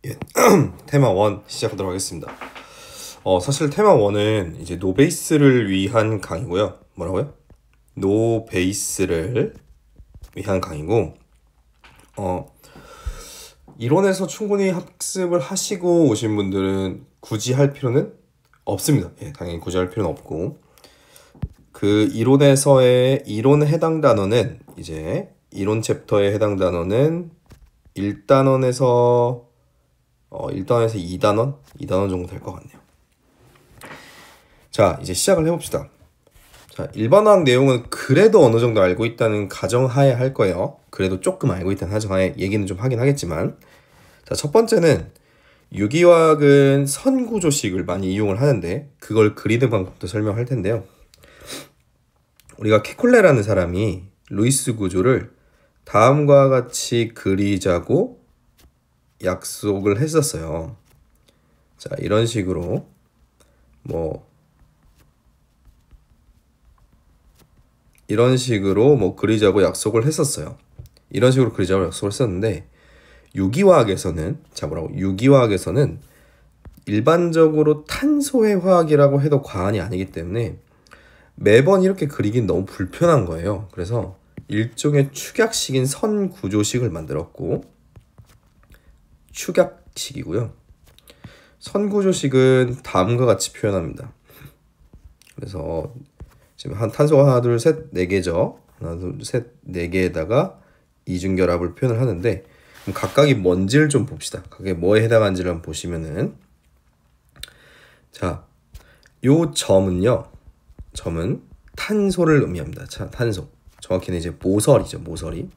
예, 테마 1 시작하도록 하겠습니다. 사실 테마 1은 이제 노베이스를 위한 강의고요. 뭐라고요? 노베이스를 위한 강의고, 이론에서 충분히 학습을 하시고 오신 분들은 굳이 할 필요는 없습니다. 예, 당연히 굳이 할 필요는 없고, 그 이론에서의 이론에 해당 단어는 이제 이론 챕터에 해당 단어는 1단원에서 1단원에서 2단원? 2단원 정도 될 것 같네요. 자, 이제 시작을 해봅시다. 자, 일반화학 내용은 그래도 어느 정도 알고 있다는 가정하에 할 거예요. 그래도 조금 알고 있다는 가정하에 얘기는 좀 하긴 하겠지만, 자, 첫 번째는 유기화학은 선구조식을 많이 이용을 하는데 그걸 그리는 방법도 설명할 텐데요. 우리가 케콜레라는 사람이 루이스 구조를 다음과 같이 그리자고 약속을 했었어요. 자, 이런 식으로 그리자고 약속을 했었어요. 이런 식으로 그리자고 약속을 했었는데 유기화학에서는 유기화학에서는 일반적으로 탄소의 화학이라고 해도 과언이 아니기 때문에 매번 이렇게 그리긴 너무 불편한 거예요. 그래서 일종의 축약식인 선구조식을 만들었고, 축약식이고요. 선구조식은 다음과 같이 표현합니다. 그래서 지금 한 탄소가 하나, 둘, 셋, 네 개죠. 하나, 둘, 셋, 네 개에다가 이중결합을 표현을 하는데, 그럼 각각이 뭔지를 좀 봅시다. 그게 뭐에 해당하는지를 한번 보시면은, 자, 요 점은 탄소를 의미합니다. 자, 탄소. 정확히는 이제 모서리죠, 모서리.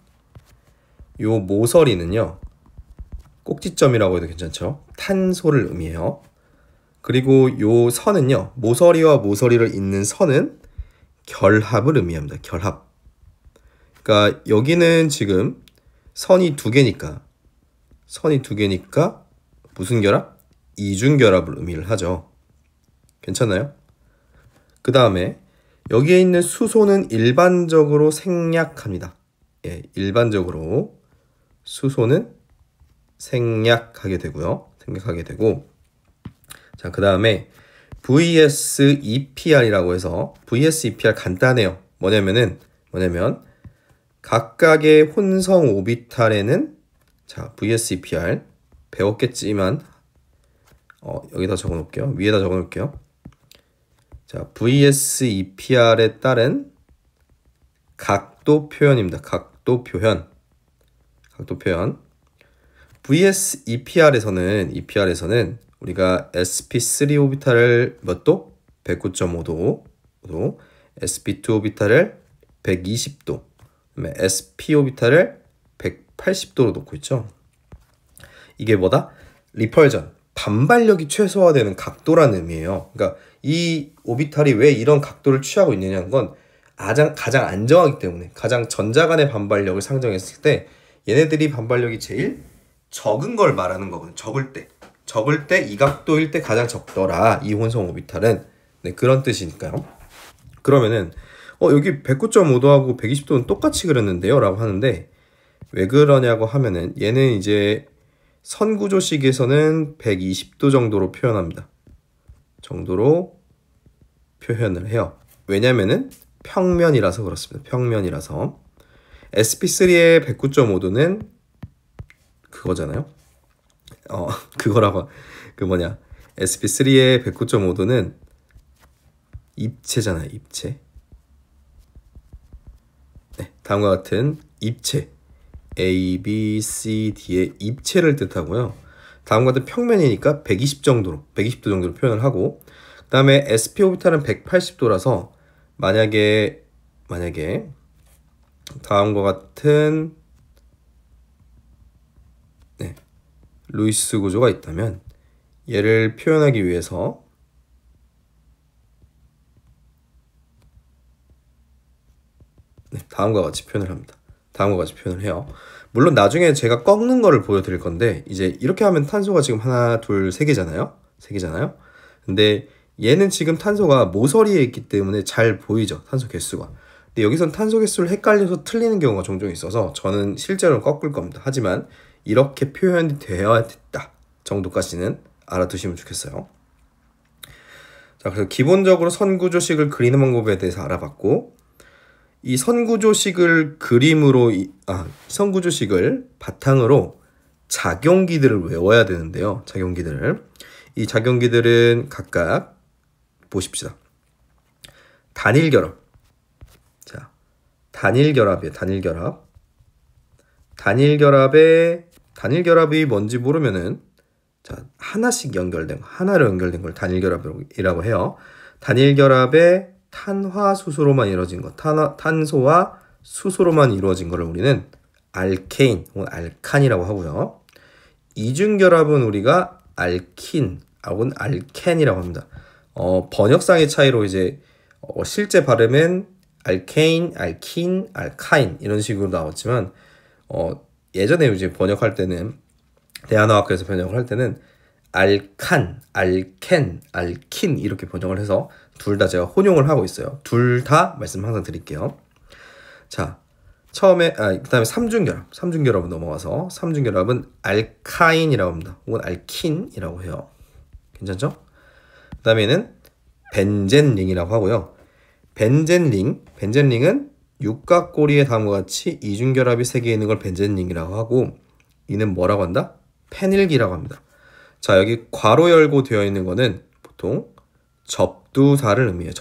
요 모서리는요, 꼭지점이라고 해도 괜찮죠? 탄소를 의미해요. 그리고 요 선은요, 모서리와 모서리를 잇는 선은 결합을 의미합니다. 결합. 그러니까 여기는 지금 선이 두 개니까 무슨 결합? 이중결합을 의미를 하죠. 괜찮나요? 그 다음에 여기에 있는 수소는 일반적으로 생략합니다. 예, 일반적으로 수소는 생략하게 되고, 자, 그 다음에 VS-EPR이라고 해서, VS-EPR 간단해요. 뭐냐면 각각의 혼성 오비탈에는, 자, VS-EPR 배웠겠지만 여기다 적어놓을게요. 위에다 적어놓을게요. 자, VS-EPR에 따른 각도 표현입니다. 각도 표현. VS-EPR에서는 우리가 sp3 오비탈을 몇 도? 109.5도, sp2 오비탈을 120도, 그다음에 sp 오비탈을 180도로 놓고 있죠. 이게 뭐다? 리펄전, 반발력이 최소화되는 각도라는 의미예요. 그러니까 이 오비탈이 왜 이런 각도를 취하고 있느냐는 건 가장 안정하기 때문에, 가장 전자 간의 반발력을 상정했을 때 얘네들이 반발력이 제일 적은 걸 말하는 거거든요. 적을 때 이 각도일 때 가장 적더라, 이 혼성 오비탈은. 네, 그런 뜻이니까요. 그러면은 여기 109.5도하고 120도는 똑같이 그렸는데요 라고 하는데, 왜 그러냐고 하면은 얘는 이제 선구조식에서는 120도 정도로 표현합니다. 정도로 표현을 해요. 왜냐면은 평면이라서 그렇습니다. 평면이라서. sp3의 109.5도는 그거잖아요. sp3의 109.5도는 입체잖아요. 입체. 네, 다음과 같은 입체, A, B, C, D의 입체를 뜻하고요. 다음과 같은 평면이니까 120도 정도로 표현을 하고, 그 다음에 sp 오비탈은 180도라서 만약에 다음과 같은 루이스 구조가 있다면 얘를 표현하기 위해서 다음과 같이 표현을 합니다. 다음과 같이 표현을 해요. 물론 나중에 제가 꺾는 거를 보여드릴 건데, 이제 이렇게 하면 탄소가 지금 하나, 둘, 세 개잖아요. 근데 얘는 지금 탄소가 모서리에 있기 때문에 잘 보이죠, 탄소 개수가. 근데 여기선 탄소 개수를 헷갈려서 틀리는 경우가 종종 있어서 저는 실제로는 꺾을 겁니다. 하지만 이렇게 표현이 되어야 됐다, 정도까지는 알아두시면 좋겠어요. 자, 그래서 기본적으로 선구조식을 그리는 방법에 대해서 알아봤고, 이 선구조식을 선구조식을 바탕으로 작용기들을 외워야 되는데요. 이 작용기들은 각각 보십시다. 단일결합. 자, 단일결합이에요. 단일결합이 뭔지 모르면은, 자, 하나로 연결된 걸 단일결합이라고 해요. 단일결합의 탄화수소로만 이루어진 것, 탄소와 수소로만 이루어진 것을 우리는 알케인 혹은 알칸이라고 하고요. 이중결합은 우리가 알킨 혹은 알켄이라고 합니다. 번역상의 차이로 이제 실제 발음은 알케인, 알킨, 알카인 이런 식으로 나왔지만 예전에 이제 번역할 때는 대한어학에서 번역을 할 때는 알칸, 알켄, 알킨 이렇게 번역을 해서 둘 다 제가 혼용을 하고 있어요. 둘 다 말씀 항상 드릴게요. 자, 그다음에 삼중결합은 넘어가서 삼중결합은 알카인이라고 합니다. 혹은 알킨이라고 해요. 괜찮죠? 그다음에는 벤젠링이라고 하고요. 벤젠링은 육각고리의 다음과 같이 이중결합이 3개 있는 걸 벤젠링이라고 하고, 이는 뭐라고 한다? 페닐기라고 합니다. 자, 여기 괄호 열고 되어 있는 거는 보통 접두사를 의미해요.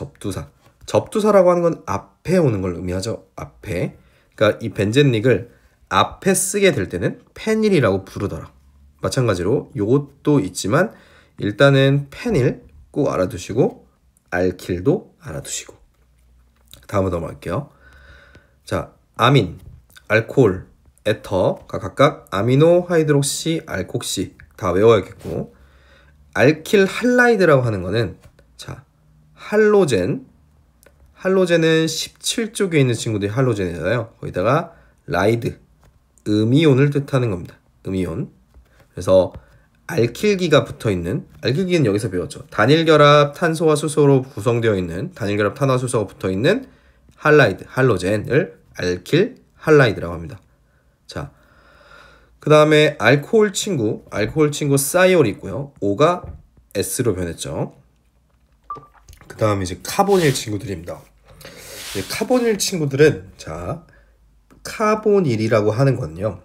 접두사라고 하는 건 앞에 오는 걸 의미하죠. 앞에. 그러니까 이 벤젠릭을 앞에 쓰게 될 때는 페닐이라고 부르더라. 마찬가지로 요것도 있지만 일단은 페닐 꼭 알아두시고 알킬도 알아두시고 다음으로 넘어갈게요. 자, 아민, 알코올, 에터가 각각 아미노, 하이드록시, 알콕시 다 외워야겠고, 알킬 할라이드라고 하는 거는, 자, 할로젠은 17쪽에 있는 친구들이 할로젠이잖아요. 거기다가 라이드, 음이온을 뜻하는 겁니다. 음이온. 그래서 알킬기가 붙어있는, 알킬기는 여기서 배웠죠. 단일결합 탄소와 수소로 구성되어 있는, 단일결합 탄화와 수소가 붙어있는 할로젠을 알킬 할라이드라고 합니다. 자, 그 다음에 알코올 친구 사이올이 있고요. O가 S로 변했죠. 그 다음에 이제 카보닐 친구들입니다. 카보닐 친구들은, 자, 카보닐이라고 하는 거는요,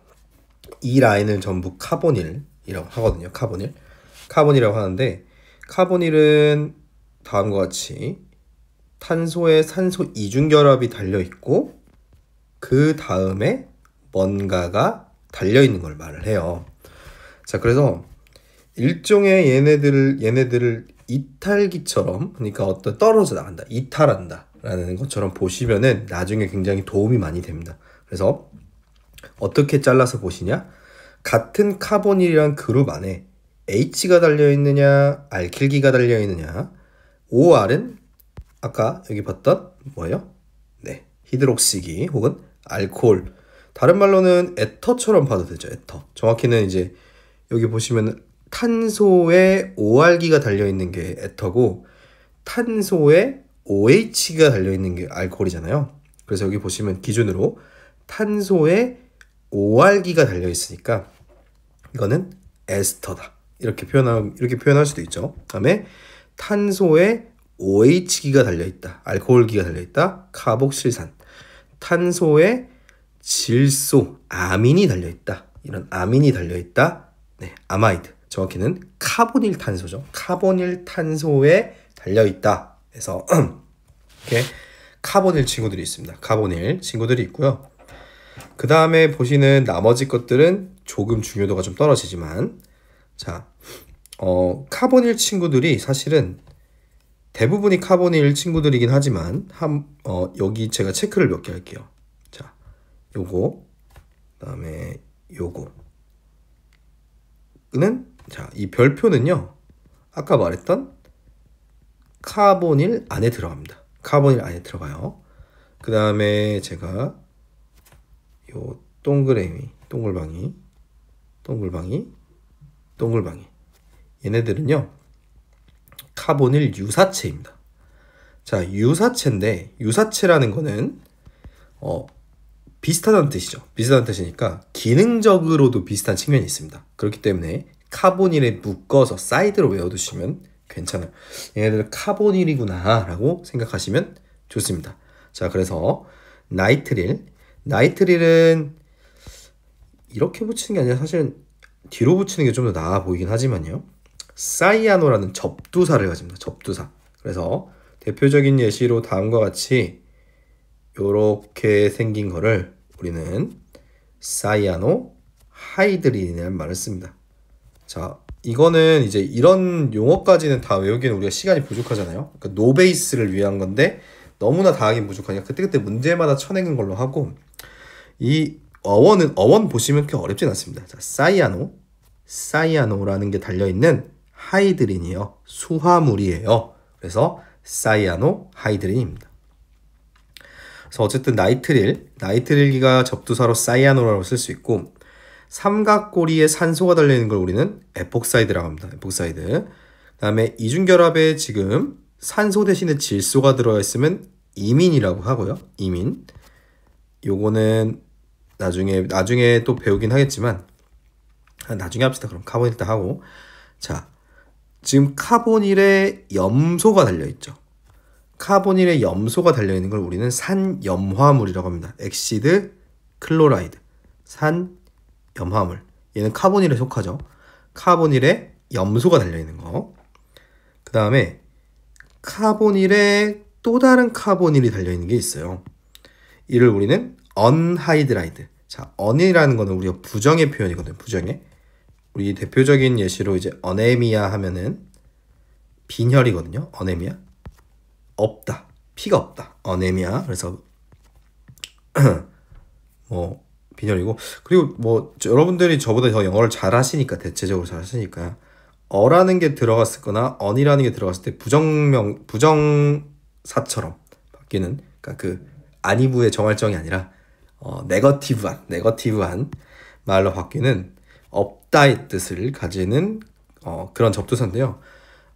이 라인을 전부 카보닐이라고 하거든요. 카보닐이라고 하는데, 카보닐은 다음과 같이 탄소에 산소 이중결합이 달려있고, 그 다음에 뭔가가 달려있는 걸 말을 해요. 자, 그래서 일종의 얘네들을 이탈기처럼, 그러니까 어떤 떨어져 나간다, 이탈한다 라는 것처럼 보시면은 나중에 굉장히 도움이 많이 됩니다. 그래서 어떻게 잘라서 보시냐, 같은 카보닐이란 그룹 안에 H가 달려있느냐 알킬기가 달려있느냐, OR은 아까 여기 봤던 뭐예요? 네, 히드록시기 혹은 알코올, 다른 말로는 에터처럼 봐도 되죠. 에터. 정확히는 이제 여기 보시면 탄소에 OR기가 달려있는 게 에터고, 탄소에 OH가 달려있는 게 알코올이잖아요. 그래서 여기 보시면 기준으로 탄소에 OR기가 달려있으니까 이거는 에스터다. 이렇게 표현할 수도 있죠. 다음에 탄소에 OH기가 달려있다. 알코올기가 달려있다. 카복실산. 탄소에 질소, 아민이 달려있다. 이런 아민이 달려있다. 네, 아마이드. 정확히는 카보닐 탄소죠. 카보닐 탄소에 달려있다. 그래서 이렇게 카보닐 친구들이 있습니다. 카보닐 친구들이 있고요. 그 다음에 보시는 나머지 것들은 조금 중요도가 좀 떨어지지만, 자, 카보닐 친구들이 사실은 대부분이 카보닐 친구들이긴 하지만 여기 제가 체크를 몇 개 할게요. 자, 요거, 그다음에 요거는, 자, 이 별표는요, 아까 말했던 카보닐 안에 들어갑니다. 카보닐 안에 들어가요. 그 다음에 제가 요 동글방이 얘네들은요 카보닐 유사체입니다. 자, 유사체인데, 유사체라는 거는 비슷하다는 뜻이죠. 비슷한 뜻이니까 기능적으로도 비슷한 측면이 있습니다. 그렇기 때문에 카보닐에 묶어서 사이드로 외워두시면 괜찮아요. 얘네들 카보닐이구나 라고 생각하시면 좋습니다. 자, 그래서 나이트릴은 이렇게 붙이는 게 아니라 사실은 뒤로 붙이는 게 좀 더 나아 보이긴 하지만요. 사이아노라는 접두사를 가집니다. 접두사. 그래서 대표적인 예시로 다음과 같이 요렇게 생긴 거를 우리는 사이아노 하이드린이라는 말을 씁니다. 자, 이거는 이제 이런 용어까지는 다 외우기는 우리가 시간이 부족하잖아요. 그러니까 노베이스를 위한 건데 너무나 다 하긴 부족하니까 그때그때 문제마다 쳐내는 걸로 하고, 이 어원 보시면 그렇게 어렵진 않습니다. 자, 사이아노라는 게 달려있는 하이드린이에요. 수화물이에요. 그래서 사이아노 하이드린입니다. 그래서 어쨌든 나이트릴기가 접두사로 사이아노라고 쓸 수 있고, 삼각고리에 산소가 달려있는 걸 우리는 에폭사이드라고 합니다. 에폭사이드. 그 다음에 이중결합에 지금 산소 대신에 질소가 들어가 있으면 이민이라고 하고요. 이민. 요거는 나중에 또 배우긴 하겠지만 나중에 합시다. 그럼 카보닐 일단 하고. 자, 지금 카보닐에 염소가 달려있죠. 카보닐에 염소가 달려있는 걸 우리는 산염화물이라고 합니다. 엑시드 클로라이드. 산염화물. 얘는 카보닐에 속하죠. 카보닐에 염소가 달려있는 거. 그 다음에 카보닐에 또 다른 카보닐이 달려있는 게 있어요. 이를 우리는 언하이드라이드. 자, 언이라는 거는 우리가 부정의 표현이거든요. 부정의. 우리 대표적인 예시로 이제 어네미아 하면은 빈혈이거든요. 어네미아. 없다. 피가 없다. 어네미아. 그래서 뭐 빈혈이고, 그리고 뭐 여러분들이 저보다 더 영어를 잘 하시니까, 대체적으로 잘 하시니까 어라는 게 들어갔을 거나 언이라는 게 들어갔을 때 부정사처럼 바뀌는, 그러니까 그 아니부의 정할정이 아니라 네거티브한 말로 바뀌는 없다의 뜻을 가지는 그런 접두사인데요.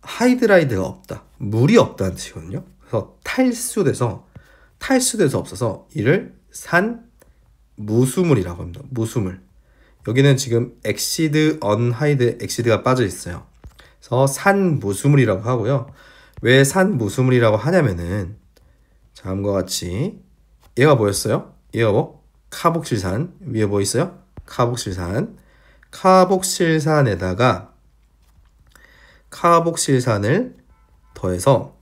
하이드라이드가 없다, 물이 없다는 뜻이거든요. 그래서 탈수돼서 없어서 이를 무수물이라고 합니다. 무수물. 여기는 지금 엑시드가 빠져 있어요. 그래서 산무수물이라고 하고요. 왜 산무수물이라고 하냐면은 다음과 같이 얘가 뭐였어요? 얘가 뭐? 카복실산. 위에 뭐 있어요? 카복실산에다가 카복실산을 더해서,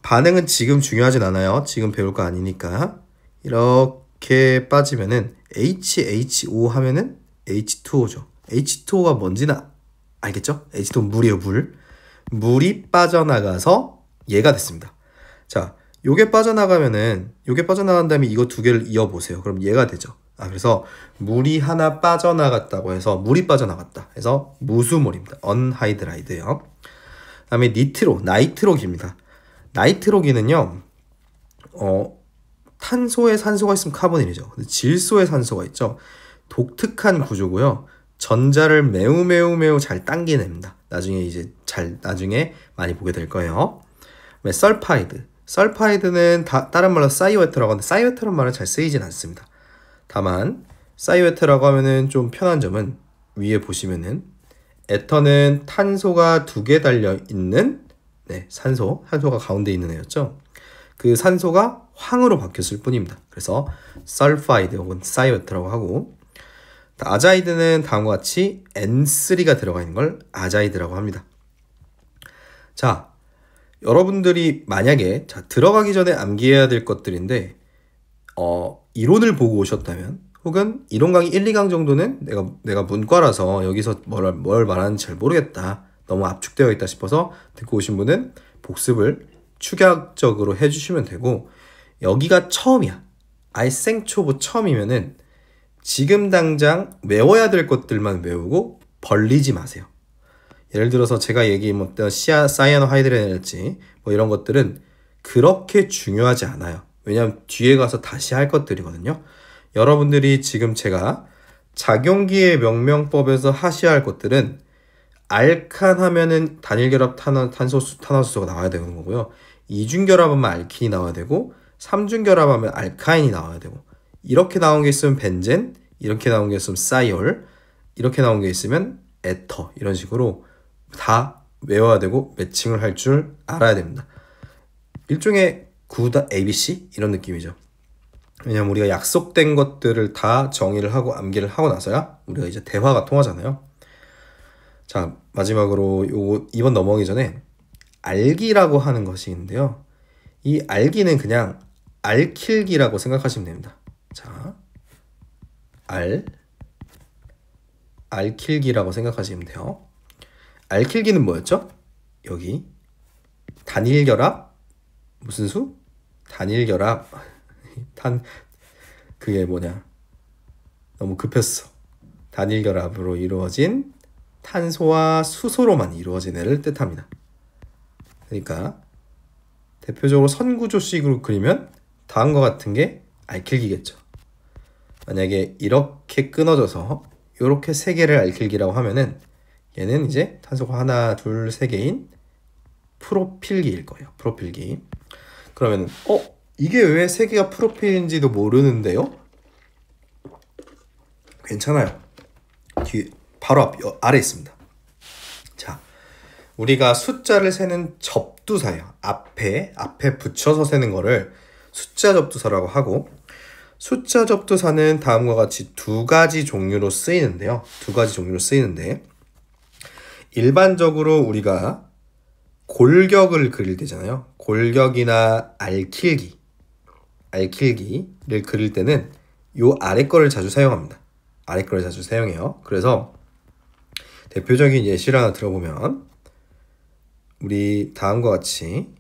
반응은 지금 중요하진 않아요. 지금 배울 거 아니니까. 이렇게 빠지면은 HHO 하면은 H2O죠. H2O가 뭔지는 알겠죠? H2O 물이에요, 물. 물이 빠져나가서 얘가 됐습니다. 자, 요게 빠져나간 다음에 이거 두 개를 이어보세요. 그럼 얘가 되죠. 그래서 물이 하나 빠져나갔다고 해서 물이 빠져나갔다 해서 무수물입니다. 언하이드라이드예요. 그 다음에 나이트로기입니다. 나이트로기는요, 탄소에 산소가 있으면 카보닐이죠. 근데 질소에 산소가 있죠. 독특한 구조고요. 전자를 매우 잘 당겨냅니다. 나중에 많이 보게 될 거예요. 설파이드는 다른 말로 사이오에터라고 하는데, 사이오에터라는 말은 잘 쓰이진 않습니다. 다만 사이오에터라고 하면은 좀 편한 점은 위에 보시면은 에터는 탄소가 2개 달려있는 산소가 가운데 있는 애였죠. 그 산소가 황으로 바뀌었을 뿐입니다. 그래서 설파이드 혹은 사이오에터라고 하고, 아자이드는 다음과 같이 N3가 들어가 있는 걸 아자이드라고 합니다. 자, 여러분들이 만약에 들어가기 전에 암기해야 될 것들인데, 이론을 보고 오셨다면, 혹은 이론 강의 1, 2강 정도는 내가 문과라서 여기서 뭘 말하는지 잘 모르겠다, 너무 압축되어 있다 싶어서 듣고 오신 분은 복습을 축약적으로 해주시면 되고, 여기가 처음이야, 아예 생초보 처음이면은 지금 당장 외워야 될 것들만 외우고 벌리지 마세요. 예를 들어서 제가 얘기했던 사이아노 하이드레날지 뭐 이런 것들은 그렇게 중요하지 않아요. 왜냐하면 뒤에 가서 다시 할 것들이거든요. 여러분들이 지금 제가 작용기의 명명법에서 하셔야 할 것들은, 알칸 하면은 단일결합 탄화수소가 나와야 되는 거고요. 이중결합하면 알킨이 나와야 되고, 삼중결합하면 알카인이 나와야 되고, 이렇게 나온 게 있으면 벤젠, 이렇게 나온 게 있으면 사이올, 이렇게 나온 게 있으면 에터 이런 식으로 다 외워야 되고 매칭을 할 줄 알아야 됩니다. 일종의 구다 ABC 이런 느낌이죠. 왜냐면 우리가 약속된 것들을 다 정의를 하고 암기를 하고 나서야 우리가 이제 대화가 통하잖아요. 자, 마지막으로 요거 이번 넘어가기 전에 알기라고 하는 것이 있는데요. 이 알기는 그냥 알킬기라고 생각하시면 됩니다. 자, 알킬기라고 생각하시면 돼요. 알킬기는 뭐였죠? 여기 단일결합 무슨 수? 단일결합 그게 뭐냐? 너무 급했어. 단일결합으로 이루어진 탄소와 수소로만 이루어진 애를 뜻합니다. 그러니까 대표적으로 선구조식으로 그리면 다음과 같은 게 알킬기겠죠. 만약에 이렇게 끊어져서 이렇게 세 개를 알킬기라고 하면은 얘는 이제 탄소가 하나, 둘, 세 개인 프로필기일 거예요. 프로필기. 그러면 이게 왜 세 개가 프로필인지도 모르는데요? 괜찮아요. 뒤에 바로 아래 있습니다. 자, 우리가 숫자를 세는 접두사예요. 앞에 붙여서 세는 거를 숫자 접두사라고 하고, 숫자 접두사는 다음과 같이 두 가지 종류로 쓰이는데요. 일반적으로 우리가 골격을 그릴 때잖아요. 골격이나 알킬기를 그릴 때는 요 아래 거를 자주 사용합니다. 아래 거를 자주 사용해요. 그래서 대표적인 예시를 하나 들어보면 우리 다음과 같이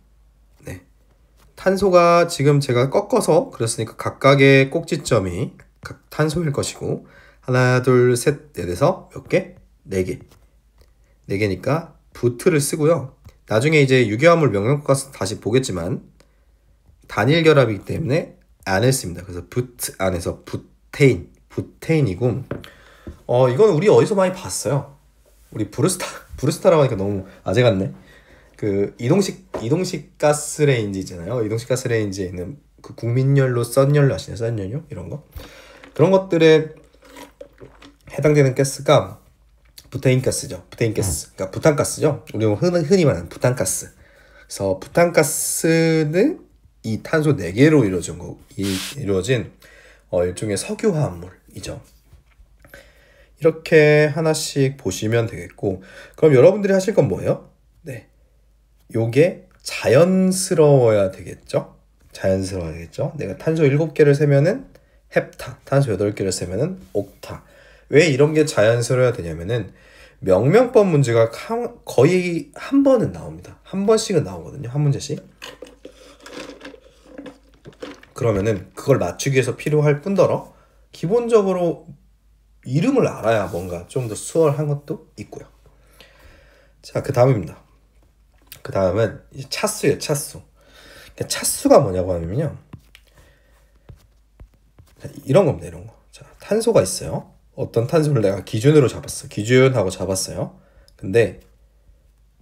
탄소가 지금 제가 꺾어서 그렸으니까 각각의 꼭지점이 각 탄소일 것이고 하나, 둘, 셋, 넷에서 몇 개? 4개. 4개니까 부트를 쓰고요. 나중에 이제 유기화합물 명령가서 다시 보겠지만 단일 결합이기 때문에 안을 씁니다. 그래서 부트 안에서 부테인이고 이건 우리 어디서 많이 봤어요. 우리 브루스타라고 하니까 너무 아재 같네. 그 이동식 가스레인지 있잖아요. 이동식 가스레인지에 있는 그 국민연료, 썬연료 아시나요? 썬연료 이런 거 그런 것들에 해당되는 가스가 부테인가스죠. 그러니까 부탄가스죠. 우리가 흔히 말하는 부탄가스. 그래서 부탄가스는 이 탄소 4개로 이루어진 일종의 석유화합물이죠. 이렇게 하나씩 보시면 되겠고, 그럼 여러분들이 하실 건 뭐예요? 요게 자연스러워야 되겠죠? 내가 탄소 7개를 세면은 헵타, 탄소 8개를 세면은 옥타. 왜 이런 게 자연스러워야 되냐면은 명명법 문제가 거의 한 번은 나옵니다. 한 번씩은 나오거든요. 한 문제씩. 그러면은 그걸 맞추기 위해서 필요할 뿐더러 기본적으로 이름을 알아야 뭔가 좀 더 수월한 것도 있고요. 자, 그 다음입니다. 그 다음은 차수예요. 차수. 차수가 뭐냐고 하면요, 이런 겁니다. 이런 거. 자, 탄소가 있어요. 어떤 탄소를 내가 기준으로 잡았어. 기준하고 잡았어요. 근데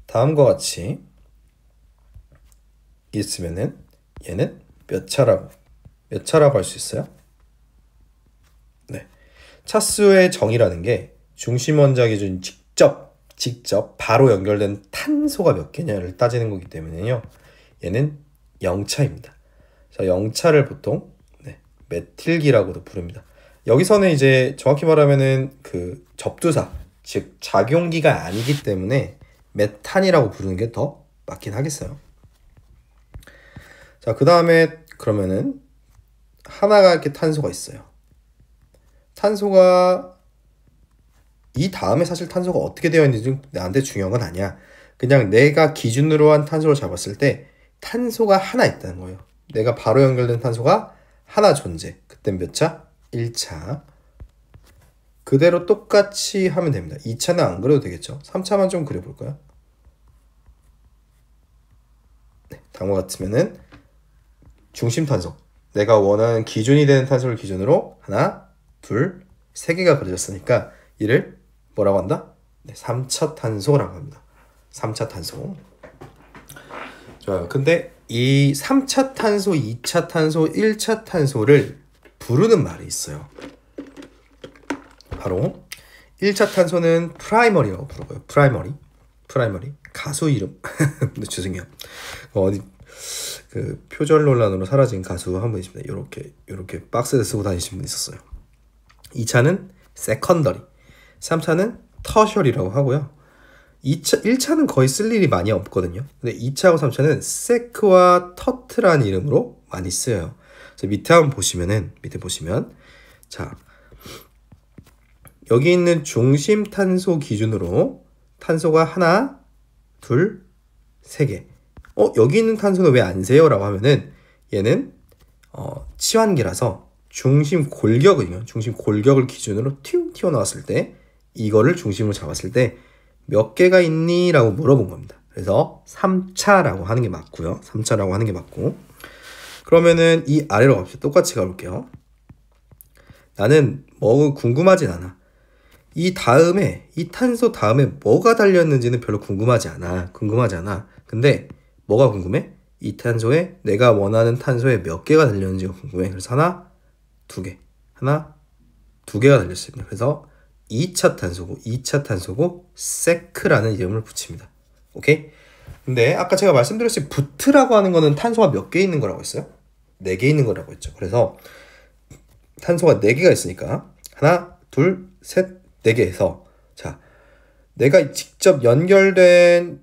다음과 같이 있으면은 얘는 몇 차라고 할 수 있어요? 차수의 정의라는 게 중심 원자 기준 직접 바로 연결된 탄소가 몇 개냐를 따지는 거기 때문에요. 얘는 0차입니다. 자, 0차를 보통 메틸기라고도 부릅니다. 여기서는 이제 정확히 말하면은 그 접두사, 즉 작용기가 아니기 때문에 메탄이라고 부르는 게 더 맞긴 하겠어요. 자, 그 다음에 그러면은 하나가 이렇게 탄소가 있어요. 탄소가 이 다음에 사실 탄소가 어떻게 되어 있는지 나한테 중요한 건 아니야. 그냥 내가 기준으로 한 탄소를 잡았을 때 탄소가 하나 있다는 거예요. 내가 바로 연결된 탄소가 하나 존재. 그땐 몇 차? 1차. 그대로 똑같이 하면 됩니다. 2차는 안 그려도 되겠죠. 3차만 좀 그려볼까요? 다음과 같으면은 중심 탄소. 내가 원하는 기준이 되는 탄소를 기준으로 하나, 둘, 3개가 그려졌으니까 이를 뭐라고 한다? 3차 탄소라고 합니다. 3차 탄소. 좋아요. 근데 이 3차 탄소, 2차 탄소, 1차 탄소를 부르는 말이 있어요. 바로 1차 탄소는 프라이머리라고 부르고요. 프라이머리. 가수 이름. 네, 죄송해요. 어디 그 표절 논란으로 사라진 가수 한 분 있습니다. 요렇게 박스에 쓰고 다니시는 분 있었어요. 2차는 세컨더리. 3차는 터셔리라고 하고요. 1차는 거의 쓸 일이 많이 없거든요. 근데 2차하고 3차는 세크와 터트라는 이름으로 많이 쓰여요. 밑에 한번 보시면 자, 여기 있는 중심 탄소 기준으로 탄소가 하나, 둘, 세 개. 여기 있는 탄소는 왜 안 세요? 라고 하면은 얘는 치환기라서 중심 골격을 기준으로 튀어 나왔을 때 이거를 중심으로 잡았을 때 몇 개가 있니? 라고 물어본 겁니다. 그래서 3차라고 하는 게 맞고요. 3차라고 하는 게 맞고, 그러면은 이 아래로 갑시다. 똑같이 가볼게요. 나는 뭐 궁금하진 않아. 이 탄소 다음에 뭐가 달렸는지는 별로 궁금하지 않아. 근데 뭐가 궁금해? 이 탄소에 내가 원하는 탄소에 몇 개가 달렸는지가 궁금해. 그래서 하나, 두 개가 달렸습니다. 그래서 2차 탄소고 세크라는 이름을 붙입니다. 오케이? 근데 아까 제가 말씀드렸듯이 부트라고 하는 거는 탄소가 몇 개 있는 거라고 했어요? 4개 있는 거라고 했죠. 그래서 탄소가 4개가 있으니까 하나, 둘, 셋, 4개 해서, 자, 내가 직접 연결된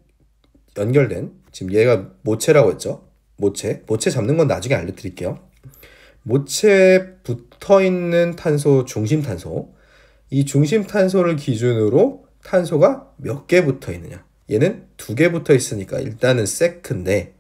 지금 얘가 모체라고 했죠. 모체 잡는 건 나중에 알려드릴게요. 모체에 붙어있는 탄소, 중심탄소. 이 중심탄소를 기준으로 탄소가 몇 개 붙어 있느냐. 얘는 2개 붙어 있으니까 일단은 세크인데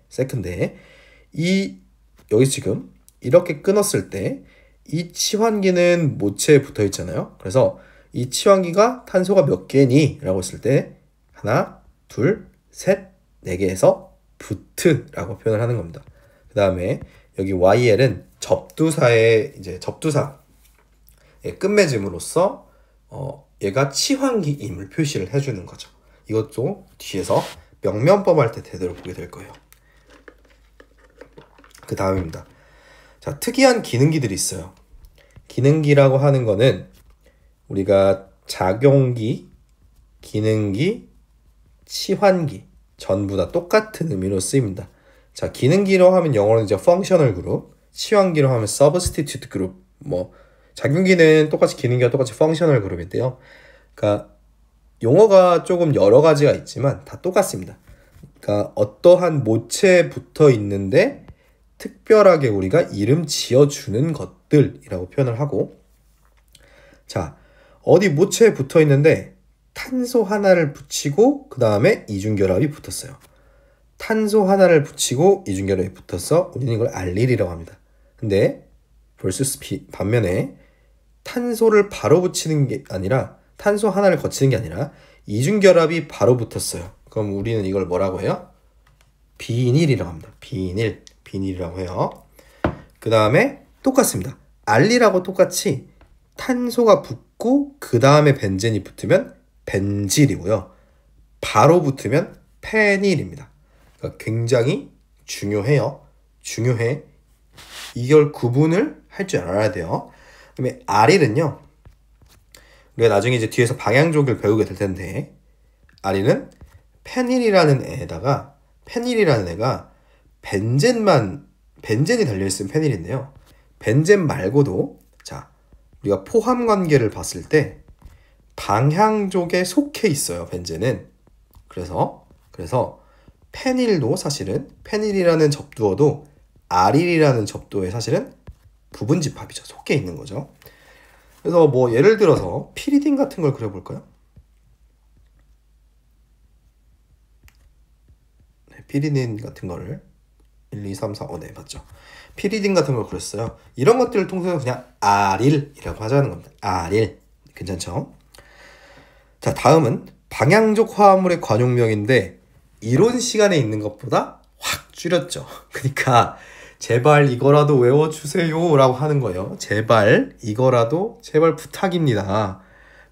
여기 지금 이렇게 끊었을 때 이 치환기는 모체에 붙어 있잖아요. 그래서 이 치환기가 탄소가 몇 개니? 라고 했을 때 하나, 둘, 셋, 4개 해서 부트라고 표현을 하는 겁니다. 그 다음에 여기 YL은 접두사의 끝맺음으로써 얘가 치환기임을 표시를 해주는 거죠. 이것도 뒤에서 명명법 할 때 제대로 보게 될 거예요. 그 다음입니다. 자, 특이한 기능기들이 있어요. 기능기라고 하는 거는 우리가 작용기, 기능기, 치환기 전부 다 똑같은 의미로 쓰입니다. 자, 기능기로 하면 영어로는 이제 functional group, 치환기로 하면 substitute group, 작용기는 똑같이 기능기와 똑같이 functional group인데요. 그러니까 용어가 조금 여러 가지가 있지만 다 똑같습니다. 그러니까 어떠한 모체에 붙어 있는데 특별하게 우리가 이름 지어주는 것들이라고 표현을 하고, 자, 어디 모체에 붙어 있는데 탄소 하나를 붙이고 그 다음에 이중결합이 붙었어요. 탄소 하나를 붙이고 이중결합이 붙어서 우리는 이걸 알릴이라고 합니다. 근데 반면에 탄소를 바로 붙이는 게 아니라, 탄소 하나를 거치는 게 아니라 이중결합이 바로 붙었어요. 그럼 우리는 이걸 뭐라고 해요? 비닐이라고 합니다. 비닐이라고 해요. 그 다음에 똑같습니다. 알리라고 똑같이 탄소가 붙고 그 다음에 벤젠이 붙으면 벤질이고요. 바로 붙으면 페닐입니다. 그러니까 굉장히 중요해. 이걸 구분을 할 줄 알아야 돼요. 그다음에 아릴은요, 우리가 나중에 이제 뒤에서 방향족을 배우게 될 텐데, 아릴은 페닐이라는 애가 벤젠이 달려있으면 페닐인데요. 벤젠 말고도, 자, 우리가 포함 관계를 봤을 때 방향족에 속해 있어요, 벤젠은. 그래서 페닐도 사실은, 페닐이라는 접두어도 아릴이라는 접두어에 사실은 부분집합이죠. 속해 있는 거죠. 그래서 예를 들어서 피리딘 같은 걸 그려볼까요? 네, 피리딘 같은 거를 1, 2, 3, 4, 네, 맞죠. 피리딘 같은 걸 그렸어요. 이런 것들을 통해서 그냥 아릴이라고 하자는 겁니다. 아릴. 괜찮죠? 자, 다음은 방향족 화합물의 관용명인데 이론 시간에 있는 것보다 확 줄였죠. 그러니까 제발 이거라도 외워주세요 라고 하는 거예요. 제발 부탁입니다.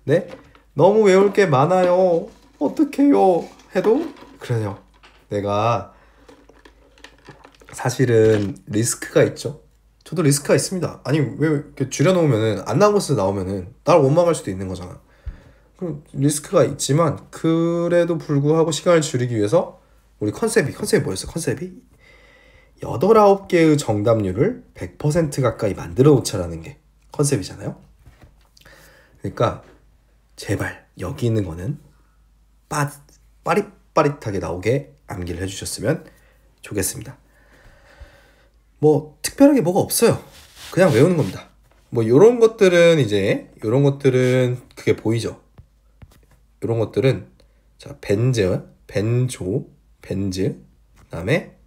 네? 너무 외울 게 많아요. 어떡해요? 해도 그래요. 내가 사실은 리스크가 있죠. 저도 리스크가 있습니다. 아니 왜 이렇게 줄여놓으면은 안 나온 것을 나오면은 나를 원망할 수도 있는 거잖아. 리스크가 있지만 그래도 불구하고 시간을 줄이기 위해서 우리 컨셉이 뭐였어? 컨셉이 8, 9개의 정답률을 100% 가까이 만들어 놓자라는 게 컨셉이잖아요. 그러니까 제발 여기 있는 거는 빠릿빠릿하게 나오게 암기를 해주셨으면 좋겠습니다. 뭐 특별하게 뭐가 없어요. 그냥 외우는 겁니다. 뭐 요런 것들은 그게 보이죠. 요런 것들은 자 벤조, 그다음에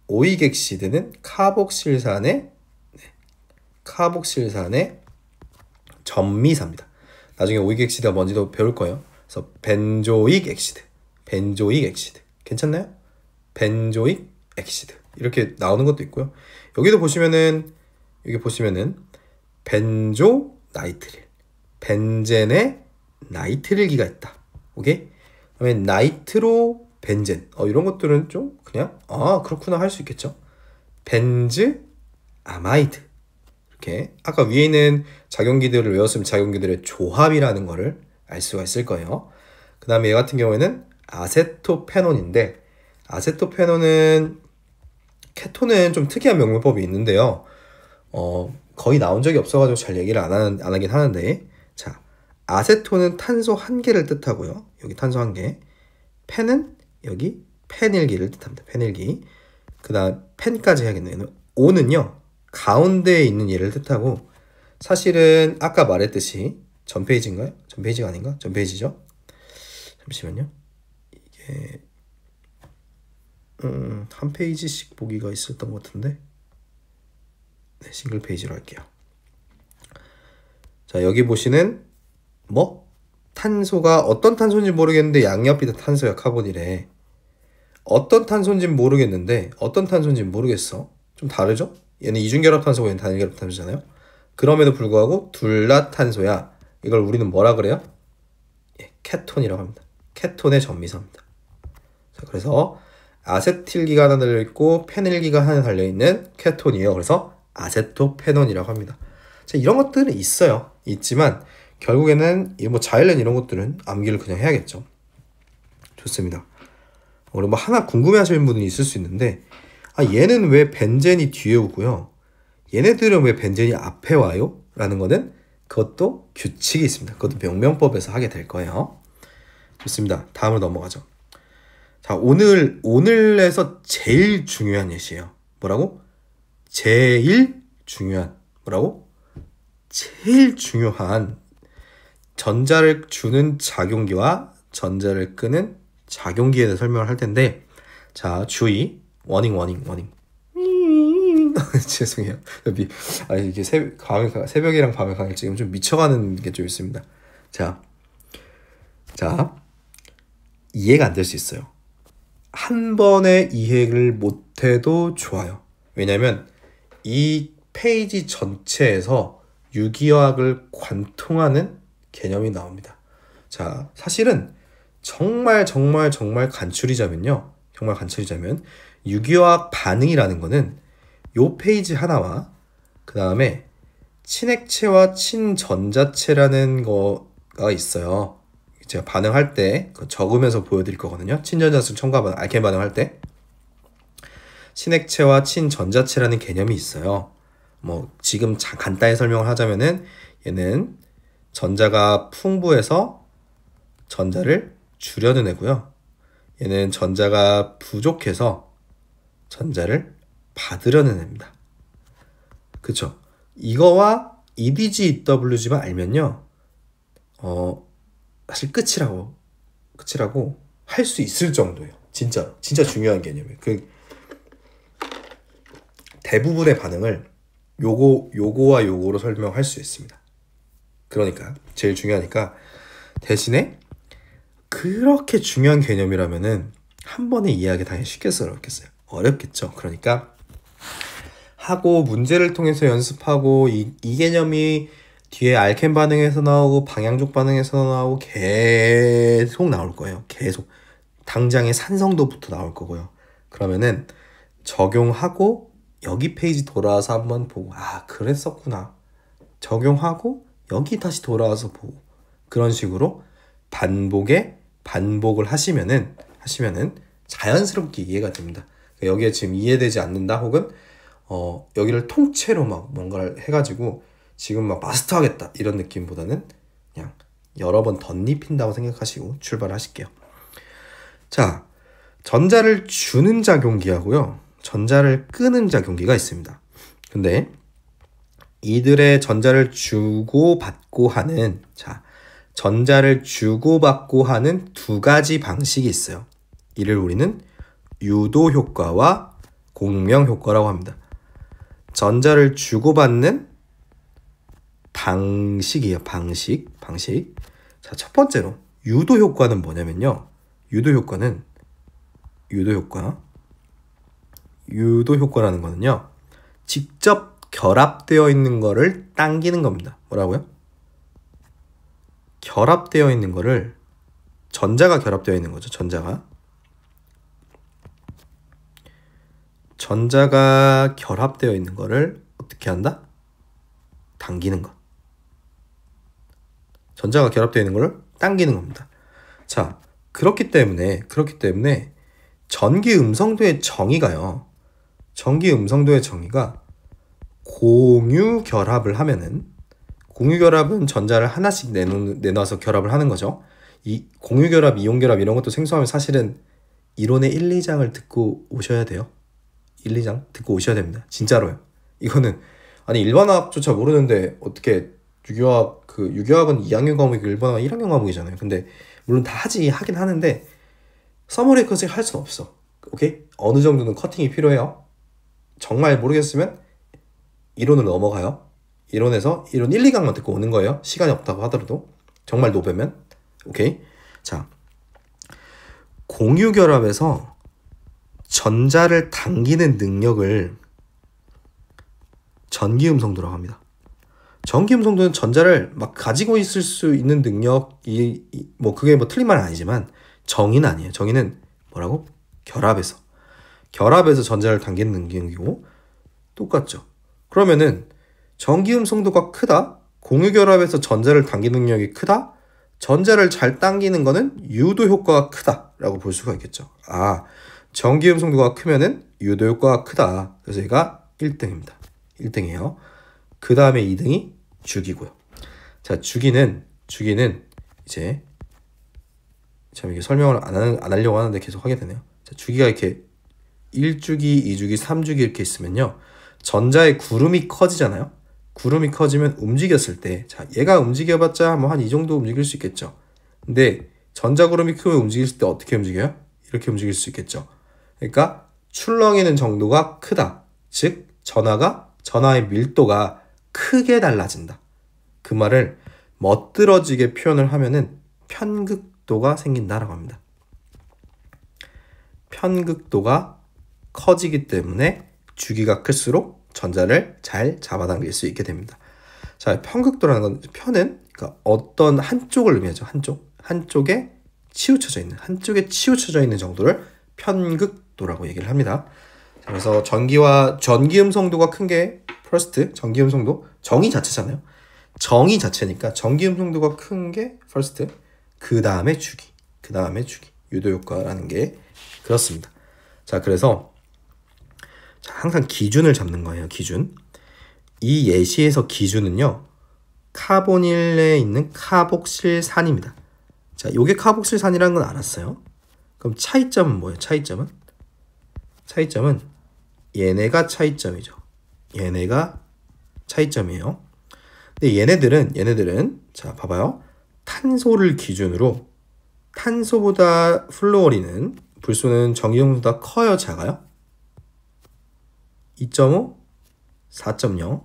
오이객시드는 카복실산의 전미사입니다. 나중에 오이객시드가 뭔지도 배울 거예요. 그래서 벤조익 액시드 괜찮나요? 벤조익 액시드 이렇게 나오는 것도 있고요. 여기 보시면은 벤조 나이트릴, 벤젠에 나이트릴기가 있다. 오케이? 그다음에 나이트로 벤젠. 이런 것들은 좀 그냥 그렇구나 할 수 있겠죠. 벤즈 아마이드. 이렇게 아까 위에 있는 작용기들을 외웠으면 작용기들의 조합이라는 거를 알 수가 있을 거예요. 그 다음에 얘 같은 경우에는 아세토페논인데, 아세토페논은 케톤은 좀 특이한 명명법이 있는데요. 거의 나온 적이 없어가지고 잘 얘기를 안 하긴 하는데, 자, 아세톤은 탄소 1개를 뜻하고요. 여기 탄소 1개. 펜은 여기 페닐기를 뜻합니다. 페닐기. 그 다음 펜까지 해야겠네요. O는요, 가운데에 있는 얘를 뜻하고, 사실은 아까 말했듯이 전페이지인가요? 전페이지가 아닌가? 전페이지죠? 잠시만요. 이게 한 페이지씩 보기가 있었던 것 같은데, 네, 싱글 페이지로 할게요. 자, 여기 보시는 탄소가 어떤 탄소인지 모르겠는데 양옆이 다 탄소야. 카본이래. 어떤 탄소인지 모르겠는데 어떤 탄소인지 모르겠어. 좀 다르죠? 얘는 이중결합탄소고 얘는 단일결합탄소잖아요. 그럼에도 불구하고 둘 다 탄소야. 이걸 우리는 뭐라 그래요? 케톤이라고 합니다. 케톤의 전미사입니다. 자, 그래서 아세틸기가 하나 달려있고 페닐기가 하나 달려있는 케톤이에요. 그래서 아세토페논이라고 합니다. 자, 이런 것들은 있지만 결국에는 자일렌 이런 것들은 암기를 그냥 해야겠죠. 좋습니다. 그리고 하나 궁금해하시는 분이 있을 수 있는데, 얘는 왜 벤젠이 뒤에 오고요, 얘네들은 왜 벤젠이 앞에 와요? 라는 거는 그것도 규칙이 있습니다. 그것도 명명법에서 하게 될 거예요. 좋습니다. 다음으로 넘어가죠. 자, 오늘에서 제일 중요한 예시예요. 뭐라고? 제일 중요한 전자를 주는 작용기와 전자를 끄는 작용기에 대해 설명을 할 텐데, 자, 주의, 워닝. 죄송해요. 이게 새벽이랑 밤에 강의 지금 좀 미쳐가는 게 좀 있습니다. 자, 이해가 안 될 수 있어요. 한 번에 이해를 못해도 좋아요. 왜냐면 이 페이지 전체에서 유기화학을 관통하는 개념이 나옵니다. 자, 사실은 정말 간추리자면 유기화학 반응이라는 거는 요 페이지 하나와 그 다음에 친액체와 친전자체라는 거가 있어요. 제가 반응할 때 적으면서 보여드릴 거거든요. 친전자수 첨가 반응, 알켄 반응할 때 친액체와 친전자체라는 개념이 있어요. 지금 간단히 설명을 하자면은 얘는 전자가 풍부해서 전자를 주려는 애고요. 얘는 전자가 부족해서 전자를 받으려는 애입니다. 그쵸? 이거와 EDG-EWG만 알면요, 사실 끝이라고 할 수 있을 정도예요. 진짜 중요한 개념이에요. 대부분의 반응을 요거와 요거로 설명할 수 있습니다. 그러니까 제일 중요하니까, 대신에 그렇게 중요한 개념이라면은 한 번에 이해하기 당연히 쉽겠어요, 어렵겠어요? 어렵겠죠. 그러니까 하고 문제를 통해서 연습하고 이 개념이 뒤에 알켄 반응에서 나오고 방향족 반응에서 나오고 계속 나올 거예요. 계속 당장의 산성도부터 나올 거고요. 그러면은 적용하고 여기 페이지 돌아와서 한번 보고, 그랬었구나. 적용하고 여기 다시 돌아와서 보고, 그런 식으로 반복을 하시면은 자연스럽게 이해가 됩니다. 여기에 지금 이해되지 않는다 혹은 여기를 통째로 막 뭔가를 해가지고 지금 막 마스터하겠다 이런 느낌보다는 그냥 여러 번 덧입힌다고 생각하시고 출발하실게요. 자, 전자를 주는 작용기하고요, 전자를 끄는 작용기가 있습니다. 근데 이들의 전자를 주고받고 하는, 전자를 주고받고 하는 두 가지 방식이 있어요. 이를 우리는 유도 효과와 공명 효과라고 합니다. 전자를 주고받는 방식이에요. 방식. 자, 첫 번째로 유도 효과는 뭐냐면요. 유도 효과라는 거는요, 직접 결합되어 있는 거를 당기는 겁니다. 뭐라고요? 결합되어 있는 거를, 전자가 결합되어 있는 거죠. 전자가 결합되어 있는 거를 어떻게 한다? 당기는 것. 전자가 결합되어 있는 거를 당기는 겁니다. 자, 그렇기 때문에 전기 음성도의 정의가 공유 결합을 하면은, 공유 결합은 전자를 하나씩 내놔서 결합을 하는 거죠. 이 공유 결합, 이온 결합 이런 것도 생소하면 사실은 이론의 1, 2장을 듣고 오셔야 돼요. 1, 2장 듣고 오셔야 됩니다. 진짜로요. 이거는 아니 일반화학조차 모르는데 어떻게 유교학은 2학년 과목이고 일반화가 1학년 과목이잖아요. 근데 물론 다 하긴 하는데 서머리 커팅 할 수는 없어. 오케이? 어느 정도는 커팅이 필요해요. 정말 모르겠으면 이론을 넘어가요. 이론에서 이론 1, 2강만 듣고 오는 거예요. 시간이 없다고 하더라도. 정말 노배면. 오케이? 자, 공유 결합에서 전자를 당기는 능력을 전기음성도라고 합니다. 전기음성도는 전자를 막 가지고 있을 수 있는 능력이, 그게 틀린 말은 아니지만 정의는 아니에요. 정의는 뭐라고? 결합에서 전자를 당기는 능력이고 똑같죠. 그러면은 전기음성도가 크다, 공유결합에서 전자를 당기는 능력이 크다, 전자를 잘 당기는 거는 유도 효과가 크다라고 볼 수가 있겠죠. 전기음성도가 크면은 유도 효과가 크다. 그래서 얘가 1등입니다. 1등이에요. 그 다음에 2등이 주기고요. 자, 주기는 이제 참 이게 설명을 안 하려고 하는데 계속 하게 되네요. 자, 주기가 이렇게 1주기, 2주기, 3주기 이렇게 있으면요, 전자의 구름이 커지잖아요. 구름이 커지면 움직였을 때, 자, 얘가 움직여봤자 한 이 정도 움직일 수 있겠죠. 근데 전자구름이 크면 움직일 때 어떻게 움직여요? 이렇게 움직일 수 있겠죠. 그러니까 출렁이는 정도가 크다. 즉 전하의 밀도가 크게 달라진다. 그 말을 멋들어지게 표현을 하면은 편극도가 생긴다라고 합니다. 편극도가 커지기 때문에 주기가 클수록 전자를 잘 잡아당길 수 있게 됩니다. 자, 편극도라는 건, 편은 그러니까 어떤 한쪽을 의미하죠. 한쪽에 치우쳐져 있는 정도를 편극도라고 얘기를 합니다. 그래서 전기음성도가 큰 게 first, 전기음성도 정의 자체잖아요. 정의 자체니까 전기음성도가 큰 게 first, 그 다음에 주기, 유도효과라는 게 그렇습니다. 자, 그래서 항상 기준을 잡는 거예요. 기준. 이 예시에서 기준은요, 카보닐에 있는 카복실산입니다. 자, 요게 카복실산이라는 건 알았어요. 그럼 차이점은 뭐예요? 차이점은 얘네가 차이점이죠. 얘네가 차이점이에요. 근데 얘네들은 자, 봐봐요. 탄소를 기준으로, 탄소보다 플루오린은, 불소는 전기음성보다 커요, 작아요? 2.5, 4.0.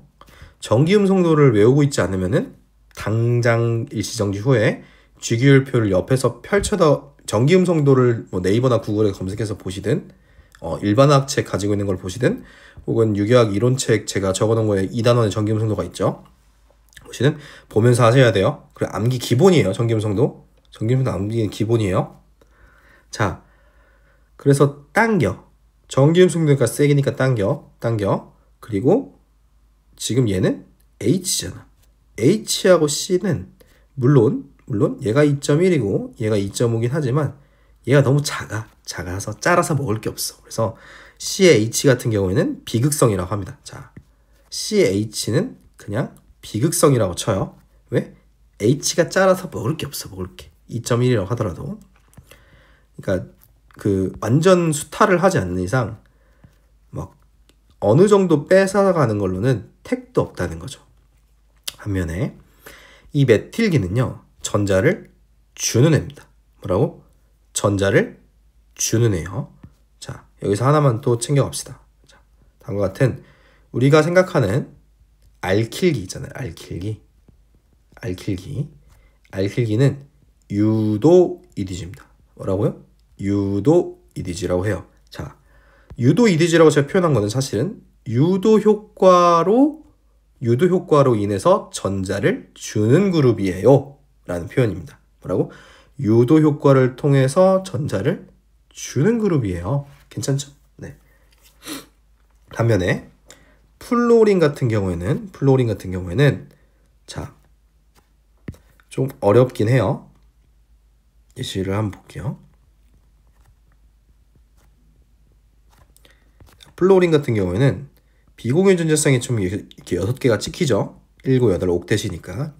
전기음성도를 외우고 있지 않으면은 당장 일시정지 후에 주기율표를 옆에서 펼쳐다, 전기음성도를 네이버나 구글에 검색해서 보시든, 일반화학책 가지고 있는 걸 보시든, 혹은 유기화학 이론책 제가 적어놓은 거에 2단원의 전기음성도가 있죠. 보시든 보면서 하셔야 돼요. 그리고 암기 기본이에요. 전기음성도 암기는 기본이에요. 자, 그래서 당겨. 전기음성도가 세기니까 당겨. 그리고 지금 얘는 H잖아. H하고 C는 물론 물론 얘가 2.1이고 얘가 2.5긴 하지만 얘가 너무 작아서 짜라서 먹을 게 없어. 그래서 CH 같은 경우에는 비극성이라고 합니다. 자, CH는 그냥 비극성이라고 쳐요. 왜? H가 짜라서 먹을 게 없어. 먹을 게 2.1이라고 하더라도. 그러니까 그 완전 수탈을 하지 않는 이상 막 어느 정도 뺏어가는 걸로는 택도 없다는 거죠. 반면에 이 메틸기는요, 전자를 주는 애입니다. 뭐라고? 전자를 주는 애요. 자, 여기서 하나만 또 챙겨갑시다. 자, 다음과 같은 우리가 생각하는 알킬기 있잖아요. 알킬기는 유도 이디지입니다. 뭐라고요? 유도 이디지라고 해요. 자, 유도 이디지라고 제가 표현한 거는 사실은 유도 효과로 인해서 전자를 주는 그룹이에요 라는 표현입니다. 뭐라고? 유도 효과를 통해서 전자를 주는 그룹이에요. 괜찮죠? 네. 반면에 플로린 같은 경우에는 자, 좀 어렵긴 해요. 예시를 한번 볼게요. 플로린 같은 경우에는 비공유 전자쌍이 좀 이렇게 6개가 찍히죠. 19, 8 옥텟이니까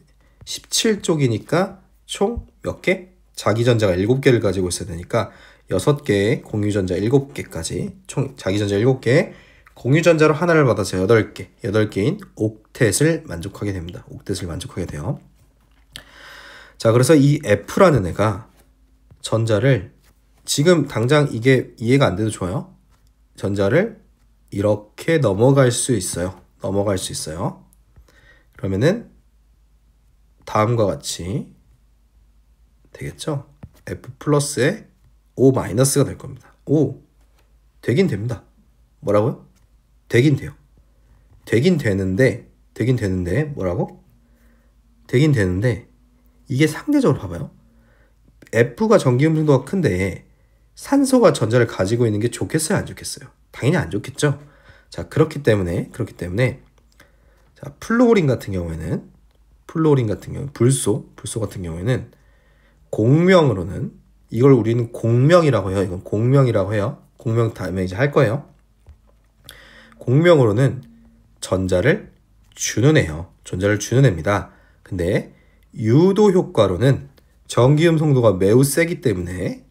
17쪽이니까 총 몇 개? 자기전자가 7개를 가지고 있어야 되니까 6개의 공유전자 7개까지 총 자기전자 7개, 공유전자로 하나를 받아서 8개인 옥텟을 만족하게 됩니다. 옥텟을 만족하게 돼요. 자, 그래서 이 F라는 애가 전자를 지금 당장 이게 이해가 안 돼도 좋아요. 전자를 이렇게 넘어갈 수 있어요. 그러면은 다음과 같이 되겠죠? F 플러스에 O 마이너스가 될 겁니다. O 되긴 됩니다. 뭐라고요? 되긴 돼요. 되긴 되는데 뭐라고? 되긴 되는데 이게 상대적으로 봐봐요. F가 전기음성도가 큰데 산소가 전자를 가지고 있는 게 좋겠어요, 안 좋겠어요? 당연히 안 좋겠죠. 자, 그렇기 때문에 자, 플로린 같은 경우에는 불소 같은 경우에는 공명으로는 이걸 우리는 공명이라고 해요. 이건 공명이라고 해요. 공명 다음에 이제 할 거예요. 공명으로는 전자를 주는 애요. 전자를 주는 애입니다. 근데 유도 효과로는 전기음성도가 매우 세기 때문에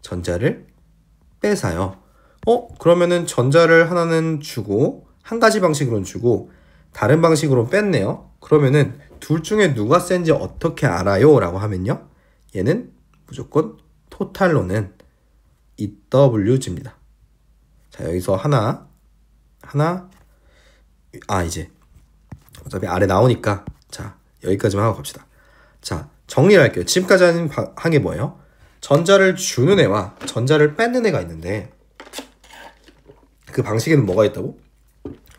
전자를 뺏어요. 그러면은 전자를 하나는 주고 한 가지 방식으로는 주고 다른 방식으로 뺐네요. 그러면은 둘 중에 누가 센지 어떻게 알아요? 라고 하면요, 얘는 무조건 토탈로는 EWG입니다. 자, 여기서 하나 이제 어차피 아래 나오니까 자, 여기까지만 하고 갑시다. 자, 정리를 할게요. 지금까지 한 게 뭐예요? 전자를 주는 애와 전자를 뺏는 애가 있는데 그 방식에는 뭐가 있다고?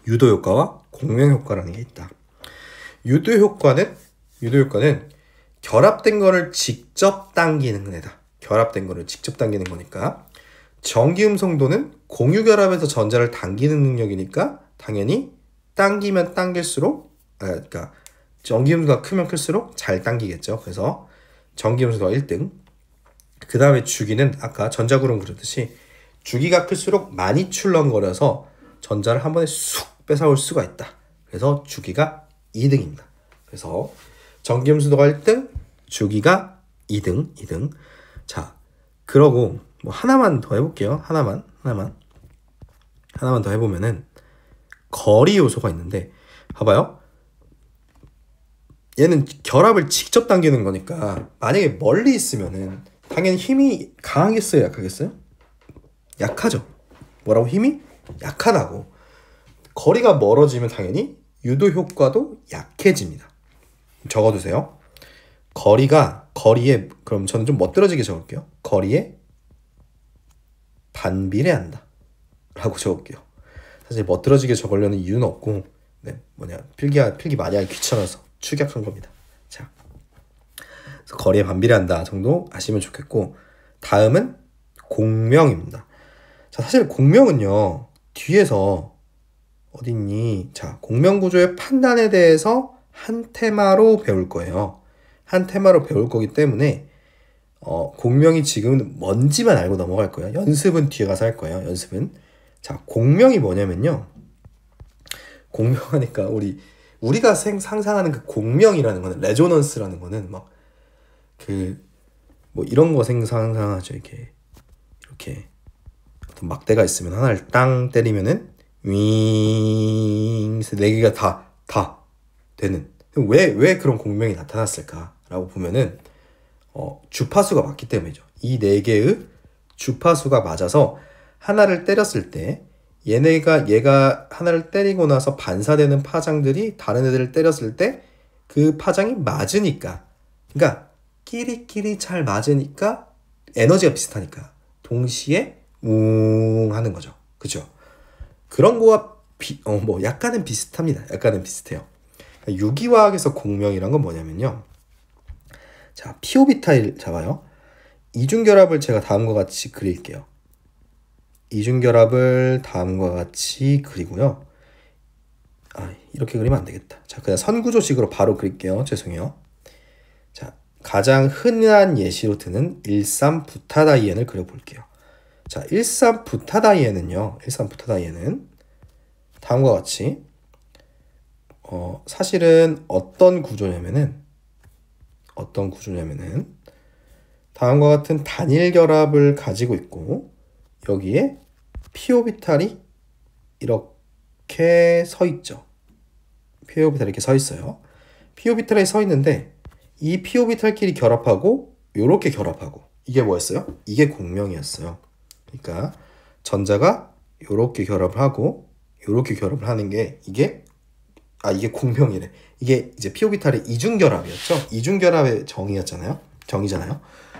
유도 효과와 공명 효과라는 게 있다. 유도 효과는 결합된 거를 직접 당기는 애다. 결합된 거를 직접 당기는 거니까. 전기음성도는 공유 결합에서 전자를 당기는 능력이니까 당연히 당기면 당길수록 그러니까 전기음성도가 크면 클수록 잘 당기겠죠. 그래서 전기음성도가 1등. 그 다음에 주기는 아까 전자구름 그렸듯이 주기가 클수록 많이 출렁거려서 전자를 한 번에 쑥 뺏어올 수가 있다. 그래서 주기가 2등입니다. 그래서 전기음성도가 1등, 주기가 2등. 자, 그러고 뭐 하나만 더 해볼게요. 하나만 더 해보면은 거리 요소가 있는데 봐봐요. 얘는 결합을 직접 당기는 거니까 만약에 멀리 있으면은 당연히 힘이 강하겠어요, 약하겠어요? 약하죠. 뭐라고? 힘이 약하다고. 거리가 멀어지면 당연히 유도 효과도 약해집니다. 적어두세요. 거리에 그럼 저는 좀 멋들어지게 적을게요. 거리에 반비례한다 라고 적을게요. 사실 멋들어지게 적으려는 이유는 없고 필기 많이 하기 귀찮아서 축약한 겁니다. 자, 그래서 거리에 반비례한다 정도 아시면 좋겠고, 다음은 공명입니다. 자, 사실 공명은요 뒤에서 어딨니? 자, 공명 구조의 판단에 대해서 한 테마로 배울 거예요. 한 테마로 배울 거기 때문에 공명이 지금은 뭔지만 알고 넘어갈 거예요. 연습은 뒤에 가서 할 거예요. 연습은. 자, 공명이 뭐냐면요. 공명하니까 우리가 상상하는 그 공명이라는 거는, 레조넌스라는 거는 막 뭐 이런 거 상상하죠. 이렇게 어떤 막대가 있으면 하나를 땅 때리면은 윙 네 개가 다 되는. 왜 그런 공명이 나타났을까라고 보면은 주파수가 맞기 때문이죠. 이 네 개의 주파수가 맞아서 하나를 때렸을 때 얘가 하나를 때리고 나서 반사되는 파장들이 다른 애들을 때렸을 때 그 파장이 맞으니까, 그러니까 끼리끼리 잘 맞으니까 에너지가 비슷하니까 동시에 웅 하는 거죠. 그죠? 그런 거와 뭐 약간은 비슷합니다. 약간은 비슷해요. 그러니까 유기화학에서 공명이란 건 뭐냐면요. 자, p오비탈 잡아요. 이중결합을 제가 다음과 같이 그릴게요. 이중결합을 다음과 같이 그리고요. 이렇게 그리면 안 되겠다. 자, 그냥 선구조식으로 바로 그릴게요. 죄송해요. 자, 가장 흔한 예시로 드는 13부타다이엔을 그려볼게요. 자, 13부타다이엔은 다음과 같이 사실은 어떤 구조냐면은 다음과 같은 단일 결합을 가지고 있고 여기에 p오비탈이 이렇게 서 있죠. p오비탈이 이렇게 서 있어요. p오비탈이 서 있는데 이 p오비탈끼리 결합하고 요렇게 결합하고, 이게 뭐였어요? 이게 공명이었어요. 그러니까 전자가 요렇게 결합을 하고 요렇게 결합을 하는 게 이게 공명이래. 이게 이제 p오비탈의 이중결합이었죠. 이중결합의 정의잖아요.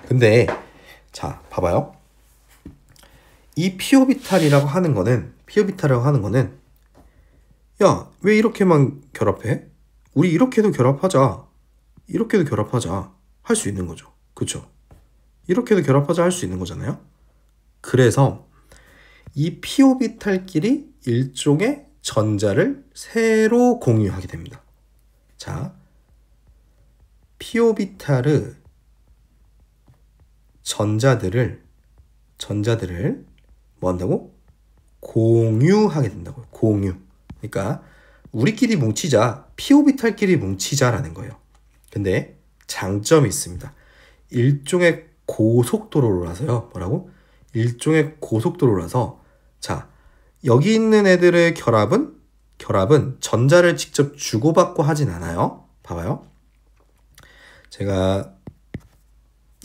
근데 자, 봐봐요. 이 p오비탈이라고 하는 거는 야, 왜 이렇게만 결합해? 우리 이렇게도 결합하자 할 수 있는 거죠. 그쵸? 이렇게도 결합하자 할 수 있는 거잖아요. 그래서 이 p오비탈끼리 일종의 전자를 새로 공유하게 됩니다. 자, p오비탈의 전자들을 뭐 한다고? 공유하게 된다고요. 공유. 그러니까 우리끼리 뭉치자, p오비탈끼리 뭉치자라는 거예요. 근데 장점이 있습니다. 일종의 고속도로라서요. 뭐라고? 일종의 고속도로라서, 자, 여기 있는 애들의 결합은 전자를 직접 주고받고 하진 않아요. 봐봐요. 제가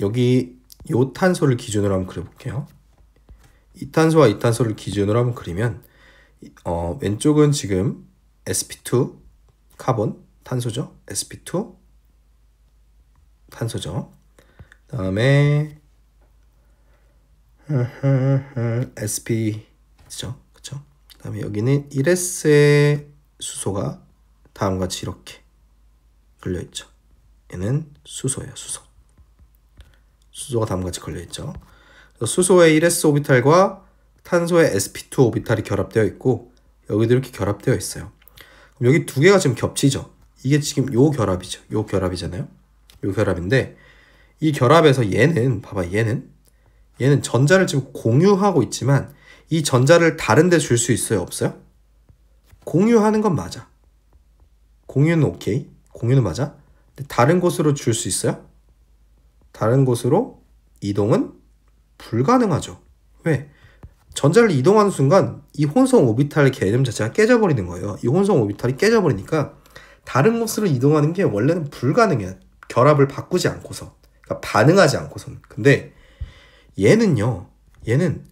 여기 요 탄소를 기준으로 한번 그려볼게요. 이 탄소와 이 탄소를 기준으로 한번 그리면 왼쪽은 지금 sp2 카본 탄소죠. sp2 탄소죠. 다음에 sp죠. 그쵸? 다음에 여기는 1s의 수소가 다음과 같이 이렇게 걸려있죠. 얘는 수소예요. 수소가 다음과 같이 걸려있죠. 수소의 1s 오비탈과 탄소의 sp2 오비탈이 결합되어 있고 여기도 이렇게 결합되어 있어요. 그럼 여기 두 개가 지금 겹치죠. 이게 지금 요 결합이죠. 요 결합이잖아요. 요 결합인데 이 결합에서 얘는 봐봐, 얘는 전자를 지금 공유하고 있지만 이 전자를 다른 데 줄 수 있어요? 없어요? 공유하는 건 맞아. 공유는 오케이. 공유는 맞아. 근데 다른 곳으로 줄 수 있어요? 다른 곳으로 이동은 불가능하죠. 왜? 전자를 이동하는 순간 이 혼성 오비탈 개념 자체가 깨져버리는 거예요. 이 혼성 오비탈이 깨져버리니까 다른 곳으로 이동하는 게 원래는 불가능해요. 결합을 바꾸지 않고서. 그러니까 반응하지 않고서는. 근데 얘는요. 얘는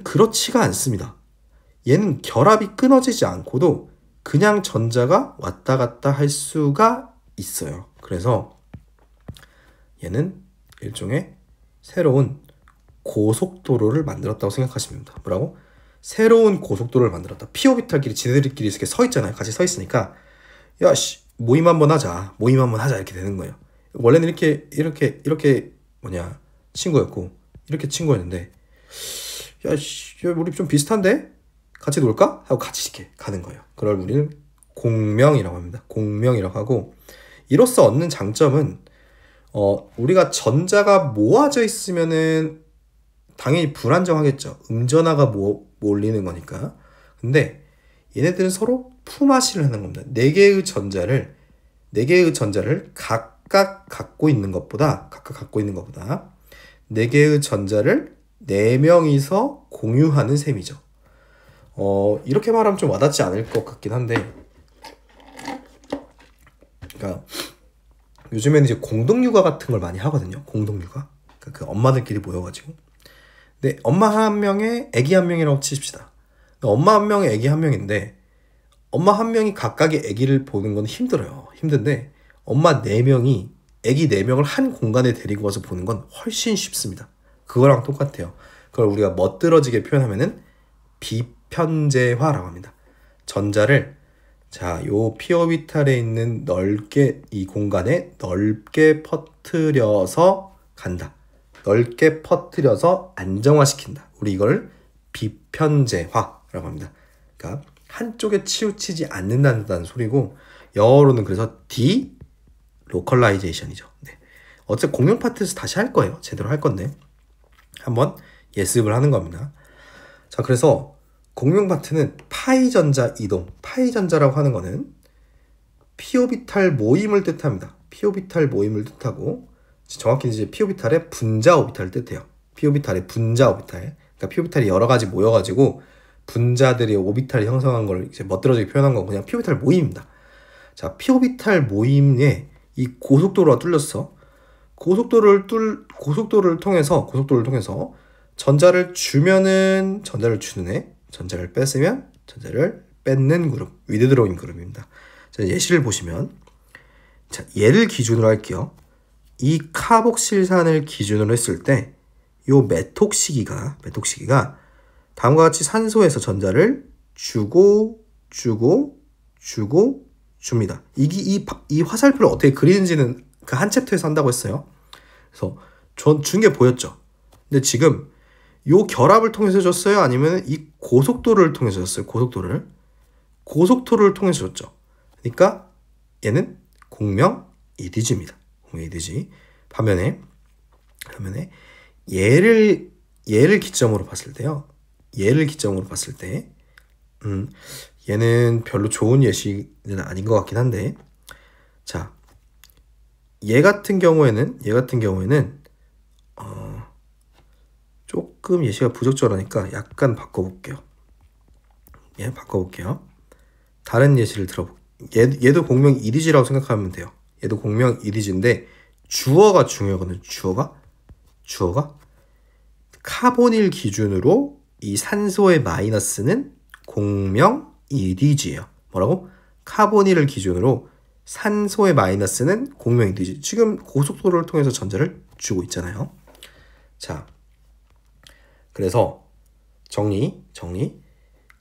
그렇지가 않습니다. 얘는 결합이 끊어지지 않고도 그냥 전자가 왔다 갔다 할 수가 있어요. 그래서 얘는 일종의 새로운 고속도로를 만들었다고 생각하시면 됩니다. 뭐라고? 새로운 고속도로를 만들었다. p오비탈끼리 지네들끼리 이렇게 서 있잖아요. 같이 서 있으니까 야, 모임 한번 하자 이렇게 되는 거예요. 원래는 이렇게 친구였고 이렇게 친구였는데 야, 우리 좀 비슷한데? 같이 놀까? 하고 같이 이렇게 가는 거예요. 그걸 우리는 공명이라고 합니다. 공명이라고 하고 이로써 얻는 장점은 우리가 전자가 모아져 있으면은 당연히 불안정하겠죠. 음전하가 몰리는 거니까. 근데 얘네들은 서로 품앗이를 하는 겁니다. 4개의 전자를 각각 갖고 있는 것보다 4개의 전자를 4명이서 공유하는 셈이죠. 이렇게 말하면 좀 와닿지 않을 것 같긴 한데, 그러니까 요즘에는 이제 공동육아 같은 걸 많이 하거든요. 공동육아. 그러니까 그 엄마들끼리 모여가지고. 근데 엄마 한 명에 애기 한 명이라고 치십시다. 엄마 한 명에 애기 한 명인데 엄마 한 명이 각각의 애기를 보는 건 힘들어요. 힘든데 엄마 4명이 애기 4명을 한 공간에 데리고 와서 보는 건 훨씬 쉽습니다. 그거랑 똑같아요. 그걸 우리가 멋들어지게 표현하면은 비편재화라고 합니다. 전자를 요 p 오비탈에 있는 이 공간에 넓게 퍼뜨려서 간다. 넓게 퍼뜨려서 안정화시킨다. 우리 이걸 비편재화라고 합니다. 그러니까 한쪽에 치우치지 않는다는 소리고, 영어로는 그래서 디로컬라이제이션이죠. 네. 어차피 공용 파트에서 다시 할 거예요. 제대로 할 건데 한번 예습을 하는 겁니다. 자, 그래서 공용 파트는 파이 전자 이동, 파이 전자라고 하는 거는 p-오비탈 모임을 뜻합니다. p-오비탈 모임을 뜻하고, 정확히 이제 p-오비탈의 분자 오비탈을 뜻해요. p-오비탈의 분자 오비탈. 그러니까 p-오비탈이 여러 가지 모여가지고 분자들이 오비탈이 형성한 걸 이제 멋들어지게 표현한 건 그냥 p-오비탈 모임입니다. 자, p-오비탈 모임에 이 고속도로가 뚫렸어. 고속도로를 통해서 전자를 주면은 전자를 주는 애, 전자를 뺐으면 전자를 뺏는 그룹, 위드드로잉 그룹입니다. 자, 예시를 보시면, 자, 얘를 기준으로 할게요. 이 카복실산을 기준으로 했을 때 요 메톡시기가 다음과 같이 산소에서 전자를 줍니다. 이 화살표를 어떻게 그리는지는 그 한 챕터에서 한다고 했어요. 그래서 전 준 게 보였죠. 근데 지금 요 결합을 통해서 줬어요? 아니면 이 고속도로를 통해서 줬어요? 고속도로를 통해서 줬죠. 그러니까 얘는 공명 EDG입니다. 공명 EDG. 반면에 얘를 기점으로 봤을 때요. 얘는 별로 좋은 예시는 아닌 것 같긴 한데, 자, 얘 같은 경우에는 조금 예시가 부적절하니까 약간 바꿔볼게요. 다른 예시를 얘도 공명 EDG라고 생각하면 돼요. 얘도 공명 EDG인데 주어가 중요하거든요. 주어가 카보닐 기준으로 이 산소의 마이너스는 공명 EDG예요. 뭐라고? 카보닐을 기준으로 산소의 마이너스는 공명 EDG. 지금 고속도로를 통해서 전자를 주고 있잖아요. 자, 그래서 정리.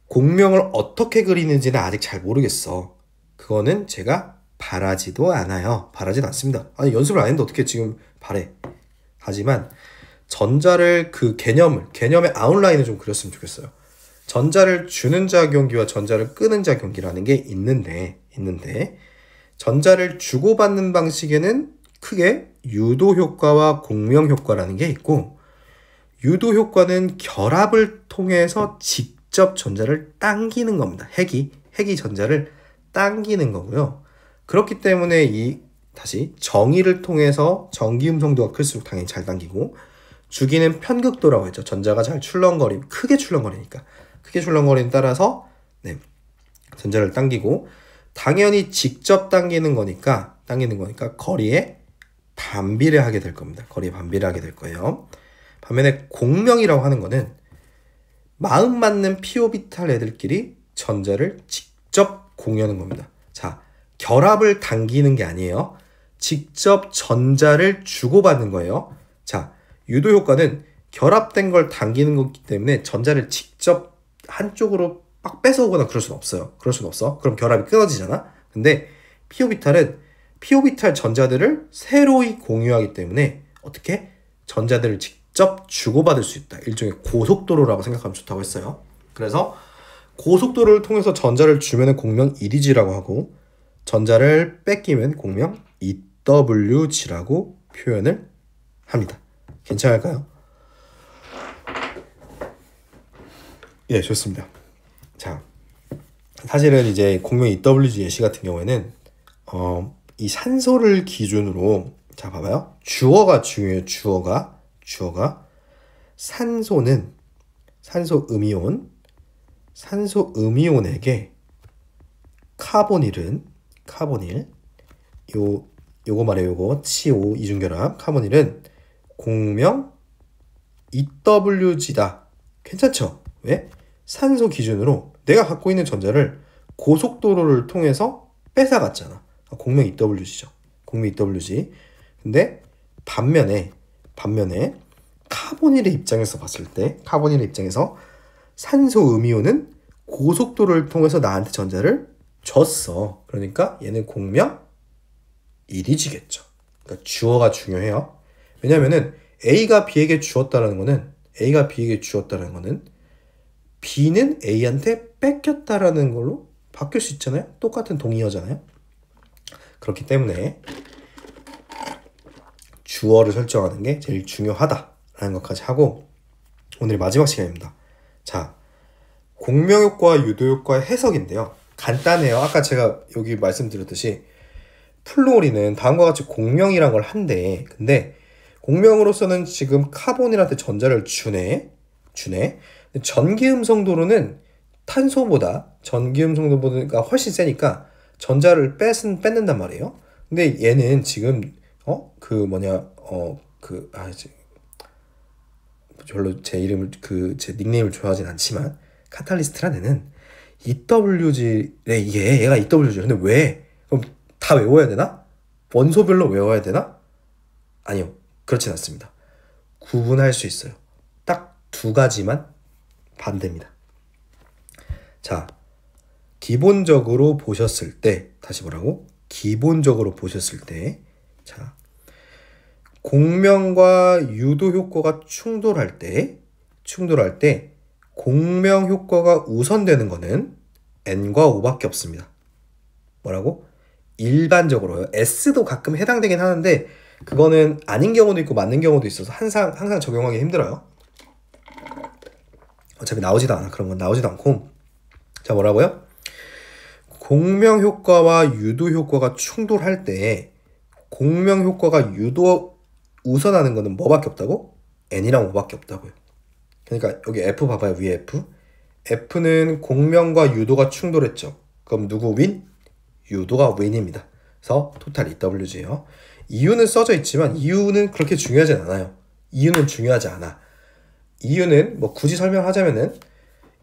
공명을 어떻게 그리는지는 아직 잘 모르겠어. 그거는 제가 바라지도 않습니다. 아니, 연습을 안 했는데 어떻게 지금 바래. 하지만 전자를 그 개념의 아웃라인을 좀 그렸으면 좋겠어요. 전자를 주는 작용기와 전자를 끄는 작용기라는 게 있는데 전자를 주고받는 방식에는 크게 유도 효과와 공명 효과라는 게 있고, 유도 효과는 결합을 통해서 직접 전자를 당기는 겁니다. 핵이 전자를 당기는 거고요. 그렇기 때문에 다시 정의를 통해서 전기 음성도가 클수록 당연히 잘 당기고, 주기는 편극도라고 했죠. 전자가 잘 크게 출렁거리니까. 크게 출렁거리는 따라서 전자를 당기고, 당연히 직접 당기는 거니까 거리에 반비례하게 될 겁니다. 거리에 반비례하게 될 거예요. 반면에 공명이라고 하는 거는 마음 맞는 p-오비탈 애들끼리 전자를 직접 공유하는 겁니다. 자, 결합을 당기는 게 아니에요. 직접 전자를 주고받는 거예요. 자, 유도 효과는 결합된 걸 당기는 거기 때문에 전자를 직접 한쪽으로 막 뺏어오거나 그럴 수는 없어. 그럼 결합이 끊어지잖아. 근데 p-오비탈은 p-오비탈 전자들을 새로이 공유하기 때문에 어떻게? 전자들을 직접 주고받을 수 있다. 일종의 고속도로라고 생각하면 좋다고 했어요. 그래서 고속도로를 통해서 전자를 주면은 공명 EDG라고 하고, 전자를 뺏기면 공명 EWG라고 표현을 합니다. 괜찮을까요? 예, 좋습니다. 자, 사실은 이제 공명 EWG 예시 같은 경우에는 이 산소를 기준으로, 자 봐봐요. 주어가 중요해요. 주어가 산소는 산소 음이온에게 카보닐 요거 말해요. 요거 CO 이중결합 카보닐은 공명 EWG다. 괜찮죠? 왜? 산소 기준으로 내가 갖고 있는 전자를 고속도로를 통해서 뺏어갔잖아. 공명 EWG죠. 공명 EWG. 근데 반면에 카보닐의 입장에서 봤을 때, 카보닐의 입장에서 산소 음이온은 고속도로를 통해서 나한테 전자를 줬어. 그러니까 얘는 공명 EDG겠죠. 그러니까 주어가 중요해요. 왜냐면은 A가 B에게 주었다는 거는 B는 A한테 뺏겼다라는 걸로 바뀔 수 있잖아요. 똑같은 동의어잖아요. 그렇기 때문에 주어를 설정하는 게 제일 중요하다라는 것까지 하고 오늘의 마지막 시간입니다. 자, 공명효과와 유도효과의 해석인데요. 간단해요. 아까 제가 여기 말씀드렸듯이 플루오린은 다음과 같이 공명이란 걸 한대. 근데 공명으로서는 지금 카본일한테 전자를 주네. 전기음성도로는 탄소보다 전기음성도보다 훨씬 세니까 전자를 뺏는단 말이에요. 근데 얘는 지금 별로 제 닉네임을 좋아하진 않지만 카탈리스트라는 애는 EWG 얘가 EWG. 근데 왜? 그럼 다 외워야 되나? 원소별로 외워야 되나? 아니요, 그렇진 않습니다. 구분할 수 있어요. 딱 두 가지만 반대입니다. 자, 기본적으로 보셨을 때, 다시 뭐라고? 기본적으로 보셨을 때, 자, 공명과 유도 효과가 충돌할 때 공명 효과가 우선되는 거는 N과 O밖에 없습니다. 뭐라고? 일반적으로요. S도 가끔 해당되긴 하는데 그거는 아닌 경우도 있고 맞는 경우도 있어서 항상 적용하기 힘들어요. 어차피 나오지도 않아. 그런 건 나오지도 않고. 자, 뭐라고요? 공명 효과와 유도 효과가 충돌할 때 공명 효과가 유도 우선하는 거는 뭐밖에 없다고? N이랑 O밖에 없다고요. 그러니까 여기 F 봐봐요. 위에 F는 공명과 유도가 충돌했죠. 그럼 누구 윈? 유도가 윈입니다. 그래서 토탈 EWG예요. 이유는 써져 있지만 이유는 그렇게 중요하지 않아요. 이유는 중요하지 않아. 이유는 뭐 굳이 설명하자면은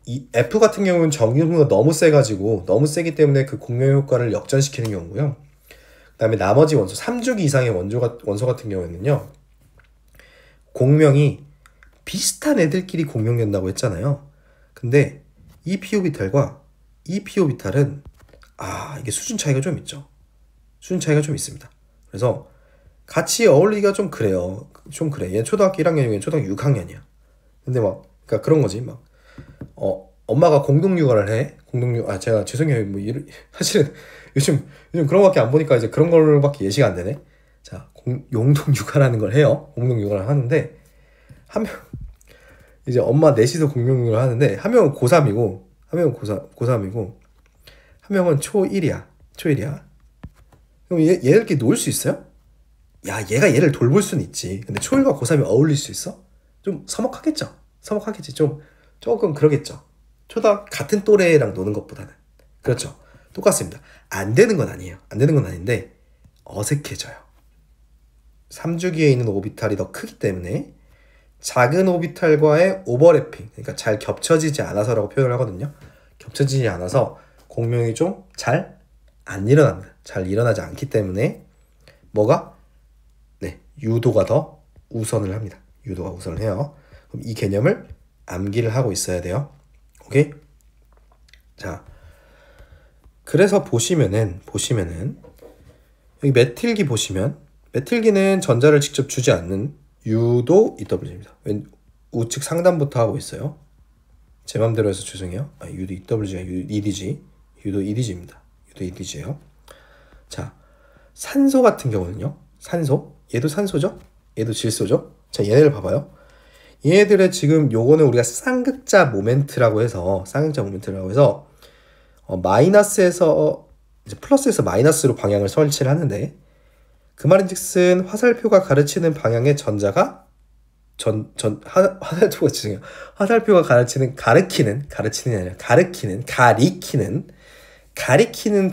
이 F 같은 경우는 전기음성도가 너무 세기 때문에 그 공명 효과를 역전시키는 경우고요. 그 다음에 나머지 원소 3주기 이상의 원소 같은 경우에는요, 공명이 비슷한 애들끼리 공명된다고 했잖아요. 근데 이 p-오비탈과 이 p-오비탈은 이게 수준 차이가 좀 있죠. 수준 차이가 좀 있습니다. 그래서 같이 어울리기가 좀 그래요. 얘 초등학교 1학년이고 얘 초등학교 6학년이야. 근데 그러니까 그런 거지. 엄마가 공동 육아를 해. 제가 죄송해요. 사실은 요즘 그런 거밖에 안 보니까 이제 그런 걸밖에 예시가 안 되네. 자, 용동 육아라는 걸 해요. 공동 육아를 하는데 한 명 이제 엄마 넷이서 공동 육아를 하는데 한 명은 고3이고 한 명은 고3이고 한 명은 초1이야. 그럼 얘들끼리 놀 수 있어요? 야, 얘가 얘를 돌볼 수는 있지. 근데 초1과 고3이 어울릴 수 있어? 좀 서먹하겠지. 조금 그러겠죠. 같은 또래랑 노는 것보다는. 그렇죠. 똑같습니다. 안 되는 건 아니에요. 안 되는 건 아닌데 어색해져요. 3주기에 있는 오비탈이 더 크기 때문에 작은 오비탈과의 오버래핑, 그러니까 잘 겹쳐지지 않아서라고 표현을 하거든요. 겹쳐지지 않아서 공명이 좀 잘 안 일어납니다. 잘 일어나지 않기 때문에 유도가 더 우선을 합니다. 유도가 우선을 해요. 그럼 이 개념을 암기를 하고 있어야 돼요. 오케이? 자, 그래서 보시면은 여기 메틸기 보시면 메틸기는 전자를 직접 주지 않는 유도 EWG입니다. 우측 상단부터 하고 있어요. 제 맘대로 해서 죄송해요. 유도 EWG가 유도 EDG입니다. 유도 EDG예요. 자, 산소 같은 경우는요. 산소. 얘도 산소죠? 얘도 질소죠? 자, 얘네를 봐봐요. 얘네들의 지금 요거는 우리가 쌍극자 모멘트라고 해서 마이너스에서 이제 플러스에서 마이너스로 방향을 설치를 하는데 그 말인즉슨 화살표가 가르치는 방향의 전자가 화살표가 가리키는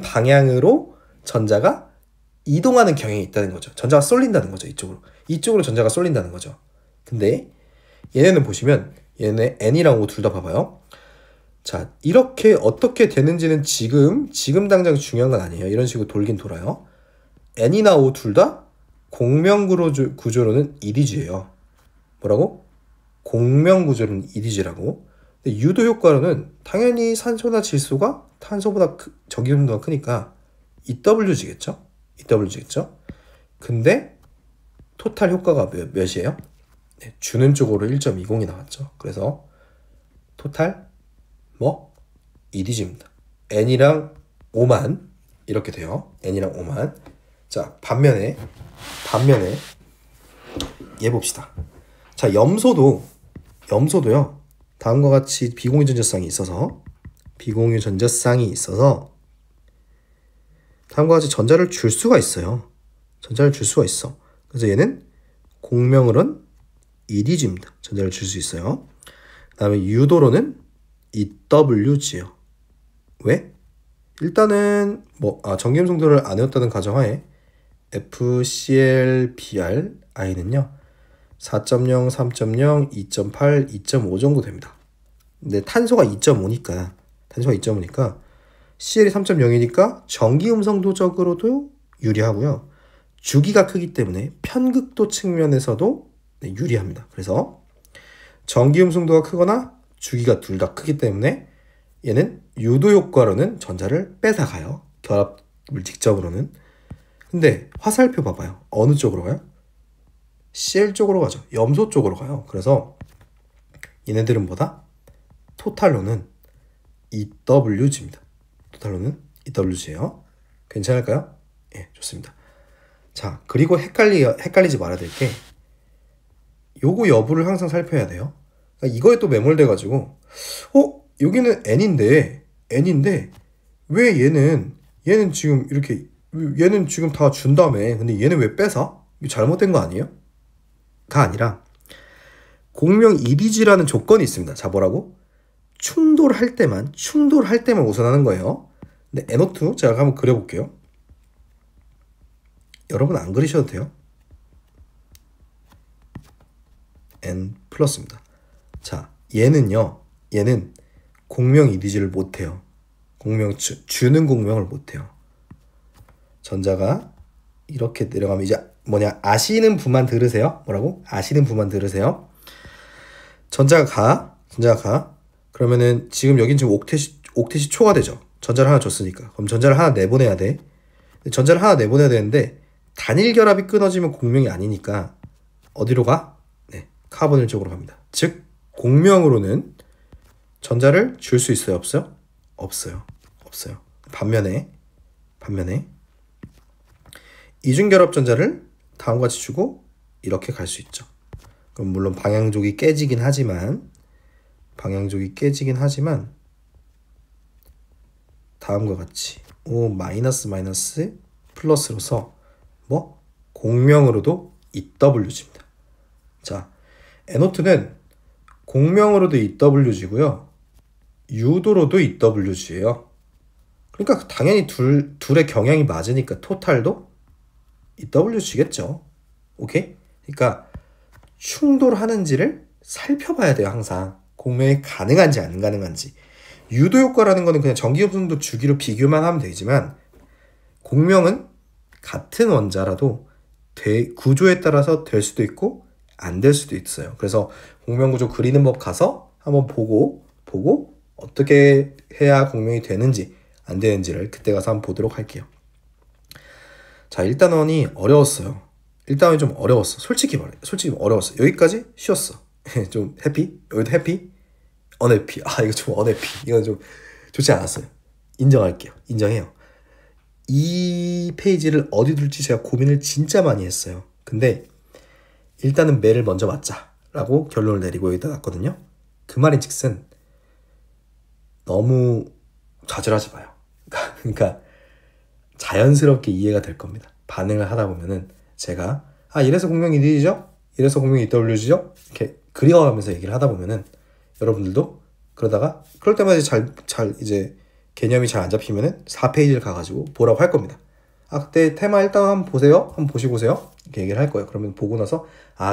방향으로 전자가 이동하는 경향이 있다는 거죠. 전자가 쏠린다는 거죠. 이쪽으로 전자가 쏠린다는 거죠. 근데 얘네는 보시면 얘네 N이랑 O 둘 다 봐봐요. 자, 이렇게 어떻게 되는지는 지금 당장 중요한 건 아니에요. 이런 식으로 돌긴 돌아요. N이나 O 둘 다 공명구조로는 1D예요. 뭐라고? 공명구조로는 1D라고. 근데 유도 효과로는 당연히 산소나 질소가 탄소보다 전기음도가 크니까 EWG겠죠? 근데 토탈 효과가 몇이에요? 네, 주는 쪽으로 1.20이 나왔죠. 그래서 토탈 2D입니다. N이랑 O만 이렇게 돼요. N이랑 O만. 자, 반면에 얘 봅시다. 자, 염소도요. 다음과 같이 비공유 전자쌍이 있어서 다음과 같이 전자를 줄 수가 있어요. 그래서 얘는 공명으로는 EDG입니다. 전자를 줄 수 있어요. 그 다음에 유도로는 EWG요. 왜? 일단은 전기음성도를 안 외웠다는 가정하에 FClBrI는요 4.0, 3.0, 2.8, 2.5 정도 됩니다. 근데 탄소가 2.5니까 CL이 3.0이니까 전기음성도적으로도 유리하고요. 주기가 크기 때문에 편극도 측면에서도 유리합니다. 그래서 전기음성도가 크거나 주기가 둘 다 크기 때문에 얘는 유도 효과로는 전자를 뺏어가요. 결합을 직접으로는. 근데 화살표 봐봐요. 어느 쪽으로 가요? CL 쪽으로 가죠. 염소 쪽으로 가요. 그래서 얘네들은 뭐다? 토탈로는 EWG입니다. 괜찮을까요? 예, 좋습니다. 자, 그리고 헷갈리지 말아야 될 게 요거 여부를 항상 살펴야 돼요. 그러니까 이거에 또 매몰돼가지고 여기는 N인데 왜 얘는 지금 이렇게 얘는 지금 다 준 다음에 근데 얘는 왜 뺏어? 이거 잘못된 거 아니에요? 가 아니라 공명 EDG라는 조건이 있습니다. 자, 뭐라고? 충돌할 때만 우선하는 거예요. 근데 NO2 제가 한번 그려볼게요. 여러분 안 그리셔도 돼요. N 플러스입니다. 자, 얘는 공명 EDG를 못해요. 주는 공명을 못해요. 전자가 이렇게 내려가면 이제 아시는 분만 들으세요. 뭐라고? 아시는 분만 들으세요. 전자가 가. 그러면은 지금 여긴 지금 옥텟이 초가 되죠. 전자를 하나 줬으니까. 그럼 전자를 하나 내보내야 돼. 전자를 하나 내보내야 되는데 단일 결합이 끊어지면 공명이 아니니까 어디로 가? 네, 카보닐 쪽으로 갑니다. 즉 공명으로는 전자를 줄 수 있어요? 없어요? 없어요. 반면에 이중결합 전자를 다음과 같이 주고 이렇게 갈 수 있죠. 그럼 물론 방향족이 깨지긴 하지만 다음과 같이 마이너스 플러스로서 공명으로도 EWG입니다. 자, NO2는 공명으로도 EWG고요. 유도로도 EWG예요. 그러니까 당연히 둘의 경향이 맞으니까 토탈도 EWG겠죠. 오케이? 그러니까 충돌하는지를 살펴봐야 돼요. 항상 공명이 가능한지 안 가능한지. 유도 효과라는 거는 그냥 전기음성도 주기로 비교만 하면 되지만 공명은 같은 원자라도 구조에 따라서 될 수도 있고 안 될 수도 있어요. 그래서 공명 구조 그리는 법 가서 한번 보고 어떻게 해야 공명이 되는지 안 되는지를 그때 가서 한번 보도록 할게요. 자, 1단원이 어려웠어요. 1단원이 좀 어려웠어. 솔직히 어려웠어. 여기까지 쉬웠어. 좀 해피? 여기도 해피? 언해피. 이거 좀 언해피. 이건 좀 좋지 않았어요. 인정할게요. 인정해요. 이 페이지를 어디 둘지 제가 고민을 진짜 많이 했어요. 근데 일단은 매를 먼저 맞자라고 결론을 내리고 여기다 놨거든요. 그 말인즉슨 너무 좌절하지 마요. 그러니까 자연스럽게 이해가 될 겁니다. 반응을 하다 보면은 제가 이래서 공명이 D죠? 이래서 공명이 WG죠? 이렇게 그리워하면서 얘기를 하다 보면은 여러분들도 그러다가 그럴 때마다 이제 개념이 잘 안 잡히면은 4페이지를 가가지고 보라고 할 겁니다. 그때 테마 일단 한번 보세요. 한번 보시고 오세요. 이렇게 얘기를 할 거예요. 그러면 보고 나서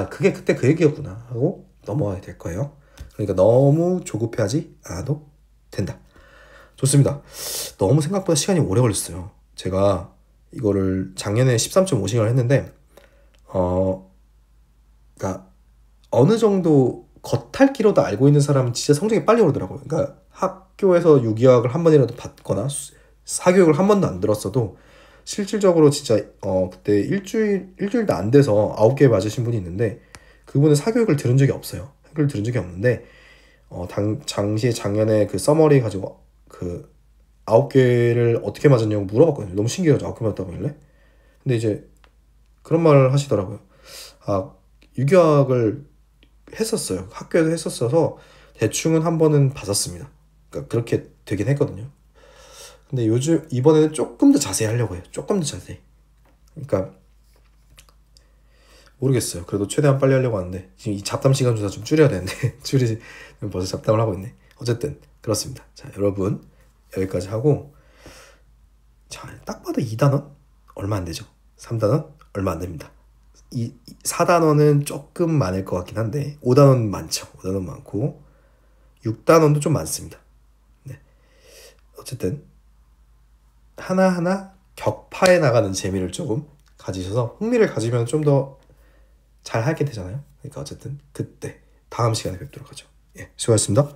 그게 그때 그 얘기였구나 하고 넘어가야 될 거예요. 그러니까 너무 조급해하지 않아도 된다. 좋습니다. 너무 생각보다 시간이 오래 걸렸어요. 제가 이거를 작년에 13.5시간을 했는데 그러니까 어느 정도 겉핥기로도 알고 있는 사람은 진짜 성적이 빨리 오르더라고요. 그러니까 학교에서 유기학을 한 번이라도 받거나 사교육을 한 번도 안 들었어도 실질적으로 진짜 그때 일주일도 안 돼서 9개 맞으신 분이 있는데 그분은 사교육을 들은 적이 없어요. 사교육을 들은 적이 없는데 작년에 그 서머리 가지고 그 9개를 어떻게 맞았냐고 물어봤거든요. 너무 신기해가지고 9개 맞았다고 하길래. 근데 이제 그런 말을 하시더라고요. 유기학을 했었어요. 학교에서 했었어서 대충은 한 번은 받았습니다. 그러니까 그렇게 되긴 했거든요. 근데 이번에는 조금 더 자세히 하려고 해요. 조금 더 자세히. 그러니까 모르겠어요. 그래도 최대한 빨리 하려고 하는데 지금 이 잡담 시간 조사 좀 줄여야 되는데 줄이지 벌써 잡담을 하고 있네. 어쨌든 그렇습니다. 자, 여러분 여기까지 하고 딱 봐도 2단원 얼마 안 되죠. 3단원 얼마 안 됩니다. 4단원은 조금 많을 것 같긴 한데 5단원 많죠. 5단원 많고 6단원도 좀 많습니다. 네. 어쨌든 하나하나 격파해 나가는 재미를 조금 가지셔서 흥미를 가지면 좀 더 잘 하게 되잖아요. 그러니까 어쨌든 그때 다음 시간에 뵙도록 하죠. 수고하셨습니다.